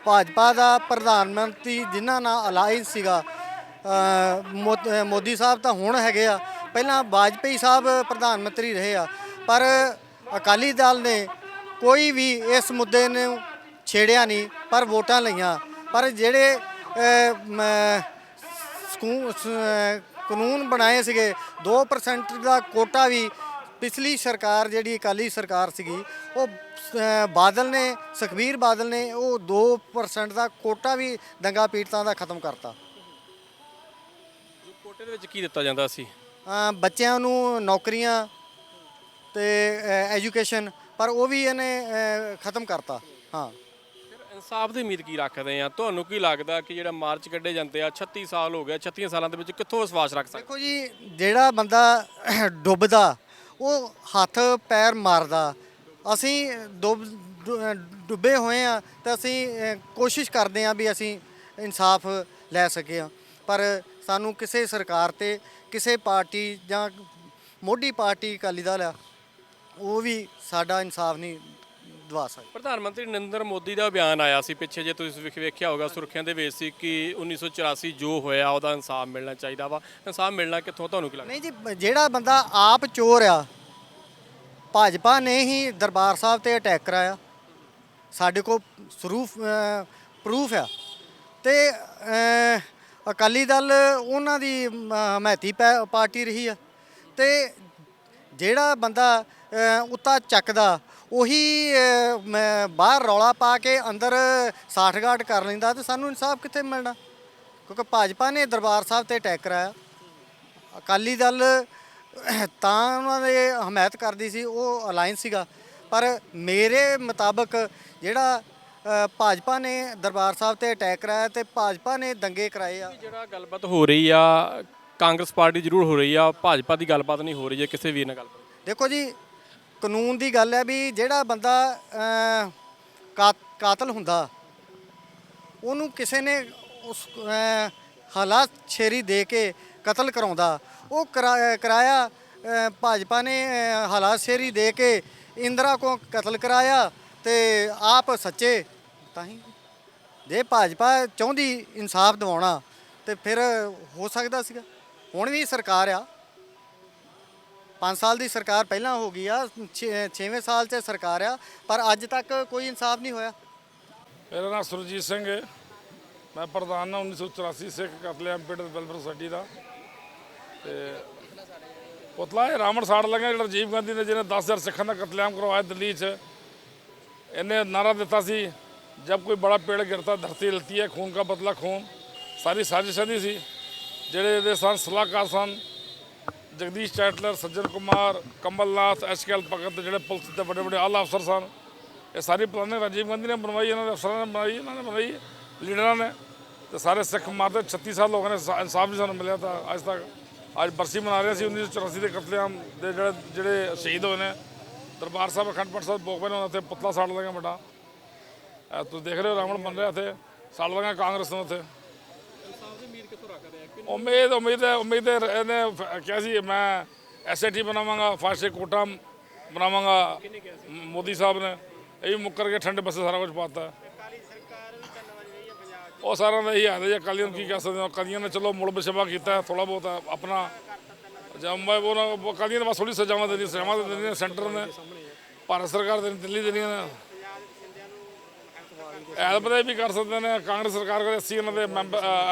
ਭਾਜਪਾ ਦਾ ਪ੍ਰਧਾਨ ਮੰਤਰੀ ਜਿਨ੍ਹਾਂ ਨਾਲ ਅਲਾਈਅੰਸ ਸੀਗਾ, ਮੋਦੀ ਸਾਹਿਬ ਤਾਂ ਹੁਣ ਹੈਗੇ ਆ, ਪਹਿਲਾਂ ਵਾਜਪੇਈ ਸਾਹਿਬ ਪ੍ਰਧਾਨ ਮੰਤਰੀ ਰਹੇ ਆ। ਪਰ ਅਕਾਲੀ ਦਲ ਨੇ ਕੋਈ ਵੀ ਇਸ ਮੁੱਦੇ ਨੂੰ ਛੇੜਿਆ ਨਹੀਂ, ਪਰ ਵੋਟਾਂ ਲਈਆਂ। ਪਰ ਜਿਹੜੇ ਕਾਨੂੰਨ ਬਣਾਏ ਸੀਗੇ, 2% ਦਾ ਕੋਟਾ ਵੀ ਪਿਛਲੀ ਸਰਕਾਰ ਜਿਹੜੀ ਅਕਾਲੀ ਸਰਕਾਰ ਸੀਗੀ, ਉਹ ਬਾਦਲ ਨੇ, ਸੁਖਬੀਰ ਬਾਦਲ ਨੇ ਉਹ 2% ਦਾ ਕੋਟਾ ਵੀ ਦੰਗਾ ਪੀੜਤਾਂ ਦਾ ਖਤਮ ਕਰਤਾ। ਕੋਟੇ ਦੇ ਵਿੱਚ ਕੀ ਦਿੱਤਾ ਜਾਂਦਾ ਸੀ? ਬੱਚਿਆਂ ਨੂੰ ਨੌਕਰੀਆਂ ਤੇ ਐਜੂਕੇਸ਼ਨ, ਪਰ ਉਹ ਵੀ ਇਹਨੇ ਖਤਮ ਕਰਤਾ। ਹਾਂ, ਇਨਸਾਫ ਦੀ ਉਮੀਦ ਕੀ ਰੱਖਦੇ ਆ? ਤੁਹਾਨੂੰ ਕੀ ਲੱਗਦਾ ਕਿ ਜਿਹੜਾ ਮਾਰਚ ਕੱਢੇ ਜਾਂਦੇ ਆ, 36 ਸਾਲ ਹੋ ਗਏ, 36 ਸਾਲਾਂ ਦੇ ਵਿੱਚ ਕਿੱਥੋਂ ਵਿਸ਼ਵਾਸ ਰੱਖ ਸਕਦੇ? ਦੇਖੋ ਜੀ, ਜਿਹੜਾ ਬੰਦਾ ਡੁੱਬਦਾ ਉਹ ਹੱਥ ਪੈਰ ਮਾਰਦਾ। ਅਸੀਂ ਡੁੱਬੇ ਹੋਏ ਆ ਤੇ ਅਸੀਂ ਕੋਸ਼ਿਸ਼ ਕਰਦੇ ਆ ਵੀ ਅਸੀਂ ਇਨਸਾਫ ਲੈ ਸਕੇ ਆ, ਪਰ ਸਾਨੂੰ ਕਿਸੇ ਸਰਕਾਰ ਤੇ, ਕਿਸੇ ਪਾਰਟੀ ਜਾਂ ਮੋਢੀ ਪਾਰਟੀ ਅਕਾਲੀ ਦਲ ਆ, ਉਹ ਵੀ ਸਾਡਾ ਇਨਸਾਫ ਨਹੀਂ ਦਵਾ ਸਕਦਾ। ਪ੍ਰਧਾਨ ਮੰਤਰੀ ਨਰਿੰਦਰ ਮੋਦੀ ਦਾ ਬਿਆਨ ਆਇਆ ਸੀ ਪਿੱਛੇ, ਜੇ ਤੁਸੀਂ ਵੇਖਿਆ ਹੋਗਾ, ਸੁਰਖੀਆਂ ਦੇ ਵਿੱਚ ਸੀ ਕਿ 1984 ਜੋ ਹੋਇਆ ਉਹਦਾ ਇਨਸਾਫ ਮਿਲਣਾ ਚਾਹੀਦਾ ਵਾ। ਇਨਸਾਫ ਮਿਲਣਾ ਕਿੱਥੋਂ, ਤੁਹਾਨੂੰ ਕੀ ਲੱਗਦਾ? ਨਹੀਂ ਜੀ, ਜਿਹੜਾ ਬੰਦਾ ਆਪ ਚੋਰ ਆ, ਭਾਜਪਾ ਨੇ ਹੀ ਦਰਬਾਰ ਸਾਹਿਬ ਤੇ ਅਟੈਕ ਕਰਾਇਆ, ਸਾਡੇ ਕੋਲ ਪ੍ਰੂਫ ਆ। ਤੇ ਅਕਾਲੀ ਦਲ ਉਹਨਾਂ ਦੀ ਹਮਾਇਤੀ ਪਾਰਟੀ ਰਹੀ ਆ। ਤੇ ਜਿਹੜਾ ਬੰਦਾ ਉੱਤਾ ਚੱਕਦਾ ਉਹੀ ਬਾਹਰ ਰੌਲਾ ਪਾ ਕੇ ਅੰਦਰ ਸਾਠਗਾਠ ਕਰ ਲੈਂਦਾ, ਤੇ ਸਾਨੂੰ ਇਨਸਾਫ ਕਿੱਥੇ ਮਿਲਣਾ? ਕਿਉਂਕਿ ਭਾਜਪਾ ਨੇ ਦਰਬਾਰ ਸਾਹਿਬ ਤੇ ਅਟੈਕ ਕਰਾਇਆ। ਅਕਾਲੀ ਦਲ ਤਾਂ ਉਹਨਾਂ ਦੇ ਹਮਾਇਤ ਕਰਦੀ ਸੀ, ਉਹ ਅਲਾਈਅੰਸ ਸੀਗਾ। ਪਰ ਮੇਰੇ ਮੁਤਾਬਕ ਜਿਹੜਾ ਭਾਜਪਾ ਨੇ ਦਰਬਾਰ ਸਾਹਿਬ ਤੇ ਅਟੈਕ ਕਰਾਇਆ ਤੇ ਭਾਜਪਾ ਨੇ ਦੰਗੇ ਕਰਾਏ ਆ। ਜਿਹੜਾ ਗੱਲਬਾਤ ਹੋ ਰਹੀ ਆ, ਕਾਂਗਰਸ ਪਾਰਟੀ ਜ਼ਰੂਰ ਹੋ ਰਹੀ ਆ, ਭਾਜਪਾ ਦੀ ਗੱਲਬਾਤ ਨਹੀਂ ਹੋ ਰਹੀ ਹੈ ਕਿਸੇ ਵੀਰ ਨਾਲ ਗੱਲਬਾਤ। ਦੇਖੋ ਜੀ, ਕਾਨੂੰਨ ਦੀ ਗੱਲ ਹੈ ਵੀ ਜਿਹੜਾ ਬੰਦਾ ਕਾਤਲ ਹੁੰਦਾ ਉਹਨੂੰ ਕਿਸੇ ਨੇ ਉਸ ਹਾਲਾਤ ਸ਼ੇਰੀ ਦੇ ਕੇ ਕਤਲ ਕਰਾਉਂਦਾ, ਉਹ ਕਰਾਇਆ ਭਾਜਪਾ ਨੇ ਹਾਲਾਤ ਸ਼ੇਰੀ ਦੇ ਕੇ ਇੰਦਰਾ ਕੋ ਕਤਲ ਕਰਾਇਆ ਤੇ ਆਪ ਸੱਚੇ। ਤਾਂ ਹੀ ਜੇ ਭਾਜਪਾ ਚਾਹੁੰਦੀ ਇਨਸਾਫ ਦਿਵਾਉਣਾ ਤੇ ਫਿਰ ਹੋ ਸਕਦਾ ਸੀਗਾ। ਹੁਣ ਵੀ ਸਰਕਾਰ ਆ, 5 ਸਾਲ ਦੀ ਸਰਕਾਰ ਪਹਿਲਾਂ ਹੋ ਗਈ ਆ, 6ਵੇਂ ਸਾਲ 'ਚ ਸਰਕਾਰ ਆ, ਪਰ ਅੱਜ ਤੱਕ ਕੋਈ ਇਨਸਾਫ ਨਹੀਂ ਹੋਇਆ। ਮੇਰਾ ਨਾਮ ਸੁਰਜੀਤ ਸਿੰਘ ਹੈ, ਮੈਂ ਪ੍ਰਧਾਨ ਹਾਂ 1984 ਸਿੱਖ ਕਤਲੇਆਮ ਪੀੜਤ ਵੈਲਫੇਅਰ ਸੁਸਾਇਟੀ ਦਾ। ਤੇ ਪੁਤਲਾ ਇਹ ਰਾਵਣ ਸਾੜ ਲਗਾ ਜਿਹੜਾ ਰਾਜੀਵ ਗਾਂਧੀ ਨੇ, ਜਿਹਨੇ 10,000 ਸਿੱਖਾਂ ਦਾ ਕਤਲੇਆਮ ਕਰਵਾਇਆ ਦਿੱਲੀ 'ਚ। ਇਹਨੇ ਨਾਰਾ ਦਿੱਤਾ ਸੀ, ਜਬ ਕੋਈ ਬੜਾ ਪੇੜ ਗਿਰਤਾ ਧਰਤੀ ਹਿਲਤੀ ਹੈ, ਖੂਨ ਕਾ ਬਦਲਾ ਖੂਨ। ਸਾਰੀ ਸਾਜ਼ਿਸ਼ ਇਹਦੀ ਸੀ। ਜਿਹੜੇ ਇਹਦੇ ਸਨ ਸਲਾਹਕਾਰ ਸਨ ਜਗਦੀਸ਼ ਚੈਟਲਰ, ਸੱਜਣ ਕੁਮਾਰ, ਕਮਲਨਾਥ, ਐਸ.ਕੇ.ਐਲ. ਭਗਤ, ਜਿਹੜੇ ਪੁਲਿਸ ਦੇ ਵੱਡੇ ਵੱਡੇ ਆਲਾ ਅਫਸਰ ਸਨ, ਇਹ ਸਾਰੀ ਪਲਾਨਿੰਗ ਰਾਜੀਵ ਗਾਂਧੀ ਨੇ ਬਣਵਾਈ, ਇਹਨਾਂ ਦੇ ਅਫਸਰਾਂ ਨੇ ਬਣਾਈ, ਇਹਨਾਂ ਨੇ ਬਣਾਈ, ਲੀਡਰਾਂ ਨੇ। ਤੇ ਸਾਰੇ ਸਿੱਖ ਮਾਰਦੇ 36 ਸਾਲ ਹੋ ਗਏ ਨੇ, ਇਨਸਾਫ ਨਹੀਂ ਸਾਨੂੰ ਮਿਲਿਆ। ਤਾਂ ਅੱਜ ਤੱਕ ਅੱਜ ਬਰਸੀ ਮਨਾ ਰਹੇ ਸੀ 1984 ਦੇ ਕਤਲੇਆਮ ਦੇ ਜਿਹੜੇ ਸ਼ਹੀਦ ਹੋਏ ਨੇ। ਦਰਬਾਰ ਸਾਹਿਬ ਅਖੰਡ ਪਾਠ ਸਾਹਿਬ ਭੋਗ ਪਏ ਨੇ, ਉੱਥੇ ਪੁਤਲਾ ਸਾੜ ਲਗਾ ਵੱਡਾ। ਤੁਸੀਂ ਦੇਖ ਰਹੇ ਹੋ ਰਾਵਣ ਬਣ ਰਿਹਾ, ਇੱਥੇ ਸਾੜ ਲਗਾ ਕਾਂਗਰਸ ਨੂੰ। ਉੱਥੇ ਉਮੀਦ ਹੈ ਇਹਨੇ ਕਿਹਾ ਸੀ ਮੈਂ SIT ਬਣਾਵਾਂਗਾ, ਫਾਸਟ ਕੋਟਾ ਬਣਾਵਾਂਗਾ। ਮੋਦੀ ਸਾਹਿਬ ਨੇ ਇਹ ਵੀ ਮੁੱਕਰ ਕੇ ਠੰਡੇ ਬਸੇ ਸਾਰਾ ਕੁਝ ਪਾਤਾ। ਉਹ ਸਾਰਿਆਂ ਦਾ ਇਹੀ ਹਾਲ ਹੈ ਜੀ। ਅਕਾਲੀਆਂ ਨੂੰ ਕੀ ਕਹਿ ਸਕਦੇ ਹੋ? ਅਕਾਲੀਆਂ ਨੇ ਚਲੋ ਮੁੜ ਬਸ਼ਬਾ ਕੀਤਾ ਥੋੜ੍ਹਾ ਬਹੁਤ ਆਪਣਾ। ਅਕਾਲੀਆਂ ਨੇ ਬਸ ਥੋੜ੍ਹੀ ਸਜ਼ਾਵਾਂ ਦੇਣੀਆਂ ਸੈਂਟਰ ਨੇ, ਭਾਰਤ ਸਰਕਾਰ ਦੇ ਦਿੱਲੀ ਦੇਣੀਆਂ ਨੇ। ਐਲਬਦੇ ਵੀ ਕਰ ਸਕਦੇ ਨੇ। ਕਾਂਗਰਸ ਸਰਕਾਰ ਕੋਲ 80 ਇਹਨਾਂ ਦੇ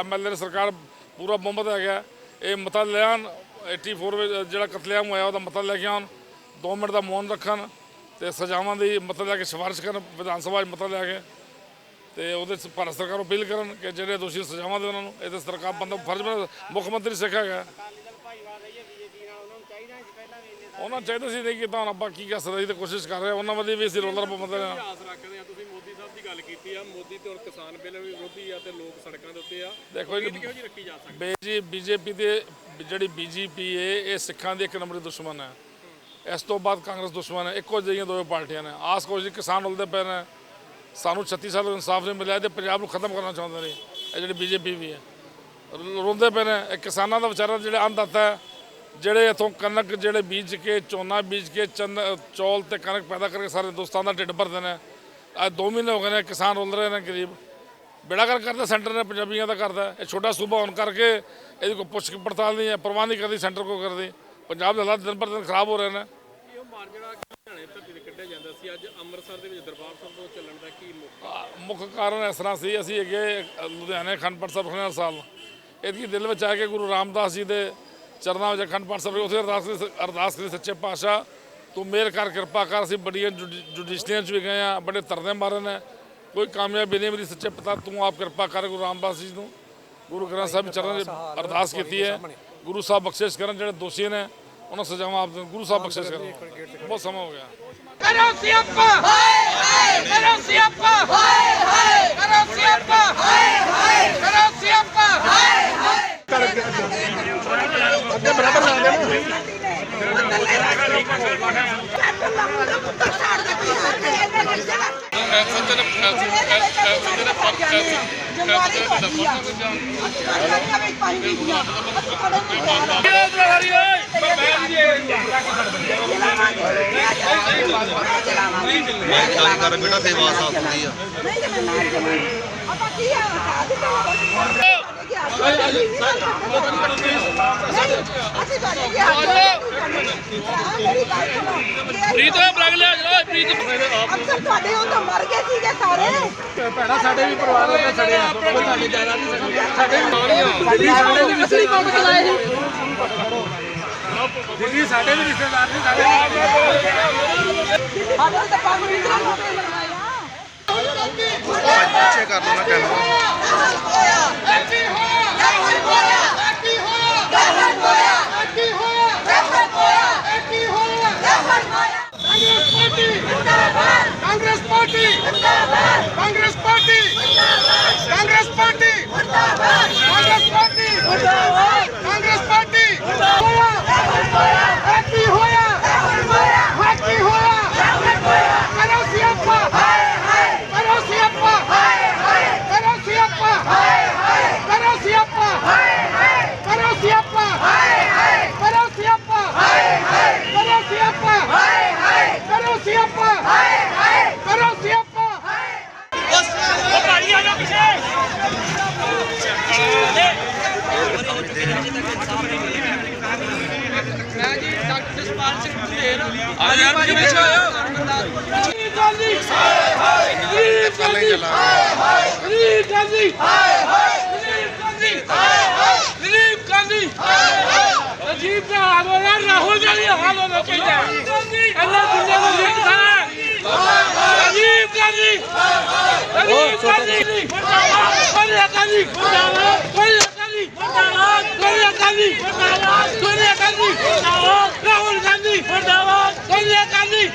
MLA ਸਰਕਾਰ ਪੂਰਾ ਬੰਬਤ ਹੈਗਾ। ਇਹ ਮਤਾ ਲੈ ਆਉਣ, 84 ਵਿੱਚ ਜਿਹੜਾ ਕਤਲੇਆਮ ਹੋਇਆ ਉਹਦਾ ਮਤਾ ਲੈ ਕੇ ਆਉਣ, 2 ਮਿੰਟ ਦਾ ਮੌਨ ਰੱਖਣ ਤੇ ਸਜ਼ਾਵਾਂ ਦੀ ਮਤਾ ਲੈ ਕੇ ਸਿਫਾਰਿਸ਼ ਕਰਨ ਵਿਧਾਨ ਸਭਾ 'ਚ ਮਤਾ ਲੈ ਕੇ, ਤੇ ਉਹਦੇ ਭਾਰਤ ਸਰਕਾਰ ਨੂੰ ਅਪੀਲ ਕਰਨ ਕਿ ਜਿਹੜੇ ਦੋਸ਼ੀ ਸਜ਼ਾਵਾਂ ਦੇ ਉਹਨਾਂ ਨੂੰ। ਇਹ ਤਾਂ ਸਰਕਾਰ ਬੰਦਾ ਫਰਜ਼ ਬਣਾ, ਮੁੱਖ ਮੰਤਰੀ ਸਿੱਖ ਹੈਗਾ, ਉਹਨਾਂ ਚਾਹੀਦਾ ਸੀ ਨਹੀਂ ਕੀਤਾ। ਹੁਣ ਆਪਾਂ ਕੀ ਕਰ ਸਕਦੇ, ਤੇ ਕੋਸ਼ਿਸ਼ ਕਰ ਰਹੇ ਉਹਨਾਂ ਵਧੀ ਵੀ ਅਸੀਂ ਰੋਲਰ ਪਾਉਂਦੇ ਹਾਂ। ਤੁਸੀਂ ਮੋਦੀ ਸਾਹਿਬ ਦੀ ਗੱਲ ਕੀਤੀ ਆ, ਮੋਦੀ ਤੇ ਹੁਣ ਕਿਸਾਨ ਬਿੱਲ ਵੀ ਵਿਰੋਧੀ ਆ ਤੇ ਲੋਕ ਸੜਕਾਂ ਦੇ ਉੱਤੇ ਆ। ਦੇਖੋ ਜੀ, ਰੱਖੀ ਜਾ ਸਕਦੀ BJP ਦੇ ਜਿਹੜੀ BJP ਹੈ ਇਹ ਸਿੱਖਾਂ ਦੀ 1 ਨੰਬਰ ਦੁਸ਼ਮਣ ਹੈ। ਇਸ ਤੋਂ ਬਾਅਦ ਕਾਂਗਰਸ ਦੁਸ਼ਮਣ ਹੈ। ਇੱਕੋ ਜਿਹੀਆਂ ਦੋਵੇਂ ਪਾਰਟੀਆਂ ਨੇ। ਆਸ ਕੋਸ਼ਿਸ਼ ਕਿਸਾਨ ਰੁਲਦੇ ਪਏ ਨੇ, ਸਾਨੂੰ 36 ਸਾਲ ਇਨਸਾਫ ਨਹੀਂ ਮਿਲਿਆ ਤੇ ਪੰਜਾਬ ਨੂੰ ਖਤਮ ਕਰਨਾ ਚਾਹੁੰਦੇ ਨੇ। ਇਹ ਜਿਹੜੀ BJP ਵੀ ਹੈ ਰੁਲਦੇ ਪਏ ਨੇ। ਇਹ ਕਿਸਾਨਾਂ ਦਾ ਵਿਚਾਰਾ ਜਿਹੜੇ ਅੰਨਦਾਤਾ ਹੈ, ਜਿਹੜੇ ਇੱਥੋਂ ਕਣਕ ਜਿਹੜੇ ਬੀਜ ਕੇ, ਝੋਨਾ ਬੀਜ ਕੇ, ਚੌਲ ਤੇ ਕਣਕ ਪੈਦਾ ਕਰਕੇ ਸਾਰੇ ਹਿੰਦੁਸਤਾਨ ਦਾ ਢਿੱਡ ਭਰਦੇ ਨੇ। ਅੱਜ 2 ਮਹੀਨੇ ਹੋ ਗਏ ਨੇ ਕਿਸਾਨ ਰੁਲ ਰਹੇ ਨੇ ਗਰੀਬ। ਬੇੜਾ ਕਰਦਾ ਸੈਂਟਰ ਨੇ, ਪੰਜਾਬੀਆਂ ਦਾ ਕਰਦਾ। ਇਹ ਛੋਟਾ ਸੂਬਾ ਹੋਣ ਕਰਕੇ ਇਹਦੀ ਕੋਈ ਪੁੱਛ ਪੜਤਾਲ ਨਹੀਂ ਹੈ, ਪਰਵਾਹ ਨਹੀਂ ਕਰਦੀ ਸੈਂਟਰ ਕੋ ਕਰਦੀ। ਪੰਜਾਬ ਦੇ ਹਾਲਾਤ ਦਿਨ ਪਰ ਦਿਨ ਖਰਾਬ ਹੋ ਰਹੇ ਨੇ। ਇਹ ਮਾਰ ਜਿਹੜਾ ਹਰਿਆਣੇ ਧਰਤੀ ਤੇ ਕੱਢਿਆ ਜਾਂਦਾ ਸੀ, ਅੱਜ ਅੰਮ੍ਰਿਤਸਰ ਦੇ ਵਿੱਚ ਦਰਬਾਰ ਸਾਹਿਬ ਤੋਂ ਚੱਲਣ ਦਾ ਕੀ ਮੁੱਖ ਕਾਰਨ ਇਸ ਤਰ੍ਹਾਂ ਸੀ। ਅਸੀਂ ਅੱਗੇ ਲੁਧਿਆਣੇ ਅਖੰਡ ਪਾਠ ਸਾਹਿਬ ਰੱਖਣੇ ਹਰ ਸਾਲ। ਇਹਦੀ ਦਿਲ ਵਿੱਚ ਆ ਕੇ ਗੁਰੂ ਰਾਮਦਾਸ ਜੀ ਦੇ ਚਰਨਾਂ ਵਿੱਚ ਅਖੰਡ ਪਾਠ ਸਾਹਿਬ ਉੱਥੇ ਅਰਦਾਸ ਕਰੀ, ਸੱਚੇ ਪਾਤਸ਼ਾਹ ਤੂੰ ਮਿਹਰ ਕਰ, ਕਿਰਪਾ ਕਰ। ਅਸੀਂ ਬੜੀਆਂ ਜੁਡੀਸ਼ਰੀਆਂ 'ਚ ਵੀ ਗਏ ਹਾਂ, ਬੜੇ ਧਰਨੇ ਮਾਰੇ ਨੇ, ਕੋਈ ਕਾਮਯਾਬੀ ਨਹੀਂ ਮੇਰੀ। ਸੱਚੇ ਪਿਤਾ ਤੂੰ ਆਪ ਕਿਰਪਾ ਕਰ। ਗੁਰੂ ਰਾਮਦਾਸ ਜੀ ਨੂੰ ਗੁਰੂ ਗ੍ਰੰਥ ਸਾਹਿਬ ਚਰਨਾਂ 'ਚ ਅਰਦਾਸ ਕੀਤੀ ਹੈ। ਗੁਰੂ ਸਾਹਿਬ ਬਖਸ਼ਿਸ਼ ਕਰਨ, ਜਿਹੜੇ ਦੋਸ਼ੀ ਨੇ ਉਹਨਾਂ ਸਜ਼ਾਵਾਂ ਆਪ ਦੇਣ। ਗੁਰੂ ਸਾਹਿਬ ਬਖਸ਼ਿਸ਼ ਕਰਨ। ਬਹੁਤ ਸਮਾਂ ਹੋ ਗਿਆ। ਕਰੋ ਸਿਆਪਾ, ਹਾਏ ਹਾਏ, ਕਰੋ ਸਿਆਪਾ, ਹਾਏ ਹਾਏ, ਕਰੋ ਸਿਆਪਾ, ਹਾਏ ਹਾਏ, ਕਰੋ ਸਿਆਪਾ, ਹਾਏ ਹਾਏ। ਅੱਗੇ ਬਰਾਬਰ ਲਾ ਦੇ ਨਾ। ਕਰ ਬੇਟਾ ਸੇਵਾ ਸਾਥ ਹੁੰਦੀ ਆ ਪ੍ਰੀਤ ਬਲਗ ਲਿਆ ਜਰਾ ਪ੍ਰੀਤ ਅਫਸਰ ਤੁਹਾਡੇ ਉਹ ਤਾਂ ਮਰ ਗਏ ਸੀਗੇ ਸਾਰੇ ਭੈਣਾ ਸਾਡੇ ਵੀ ਪਰਿਵਾਰ ਦੇ ਸੜੇ ਆ ਕੋਈ ਸਾਡੀ ਜਾਇਦਾਦ ਨਹੀਂ ਸਾਡੇ ਵੀ ਅਸਲੀ ਪੰਪ ਚਲਾਏ ਸੀ ਦਿੱਲੀ ਸਾਡੇ ਵੀ ਰਿਸ਼ਤੇਦਾਰ ਨੇ ਸਾਡੇ ਸਾਡੇ ਤਾਂ ਪੰਪ ਵੀ ਬਣਾਇਆ ਪਿੱਛੇ ਕਰ ਲਓ ਨਾ camera Congress party Congress party Congress party Congress party Congress party ਕੀ ਹੋਇਆ ਕੀ ਹੋਇਆ ਕਰੋ ਸਿਆਪਾ ਕਰੋ ਸਿਆਪਾ ਕਰੋ ਸਿਆਪਾ ਕਰੋ ਸਿਆਪਾ ਕਰੋ ਸਿਆਪਾ ਕਰੋ ਸਿਆਪਾ ਕਰੋ ਸਿਆਪਾ ਕਰੋ ਸਿਆਪਾ ਕਰੋ ਸਿਆਪਾ ਉਹ ਭਾਈ ਆ ਜਾ ਪਿੱਛੇ ਮੈਂ ਜੀ ਡਾਕਟਰ ਜਸਪਾਲ ਸਿੰਘ ਢੇਰ ਆ ਯਾਰ ਪਿੱਛੇ ਆਇਓ ਗਰੀਬ ਗਾਂਧੀ ਹਾਏ ਹਾਏ ਗਰੀਬ ਗਾਂਧੀ ਹਾਏ ਹਾਏ ਗਰੀਬ ਗਾਂਧੀ ਹਾਏ ਹਾਏ ਗਰੀਬ ਗਾਂਧੀ ਹਾਏ ਹਾਏ ਗਰੀਬ ਗਾਂਧੀ ਹਾਏ ਹਾਏ ਅਜੀਬ ਦਾ ਹਾਲ ਹੋਇਆ ਰਾਹੁਲ ਗਾਂਧੀ ਹਾਲ ਹੋਣਾ ਚਾਹੀਦਾ ਇਹਨਾਂ ਦੁਨੀਆ ਨੂੰ ਦੇਖਦਾ ਅਜੀਬ ਗਾਂਧੀ ਅਜੀਬ ਗਾਂਧੀ ਸੋਨੀਆ ਗਾਂਧੀ ਸੋਨੀਆ ਗਾਂਧੀ ਸੋਨੀਆ ਗਾਂਧੀ ਸੋਨੀਆ ਗਾਂਧੀ ਰਾਹੁਲ ਗਾਂਧੀ ਸੋਨੀਆ ਗਾਂਧੀ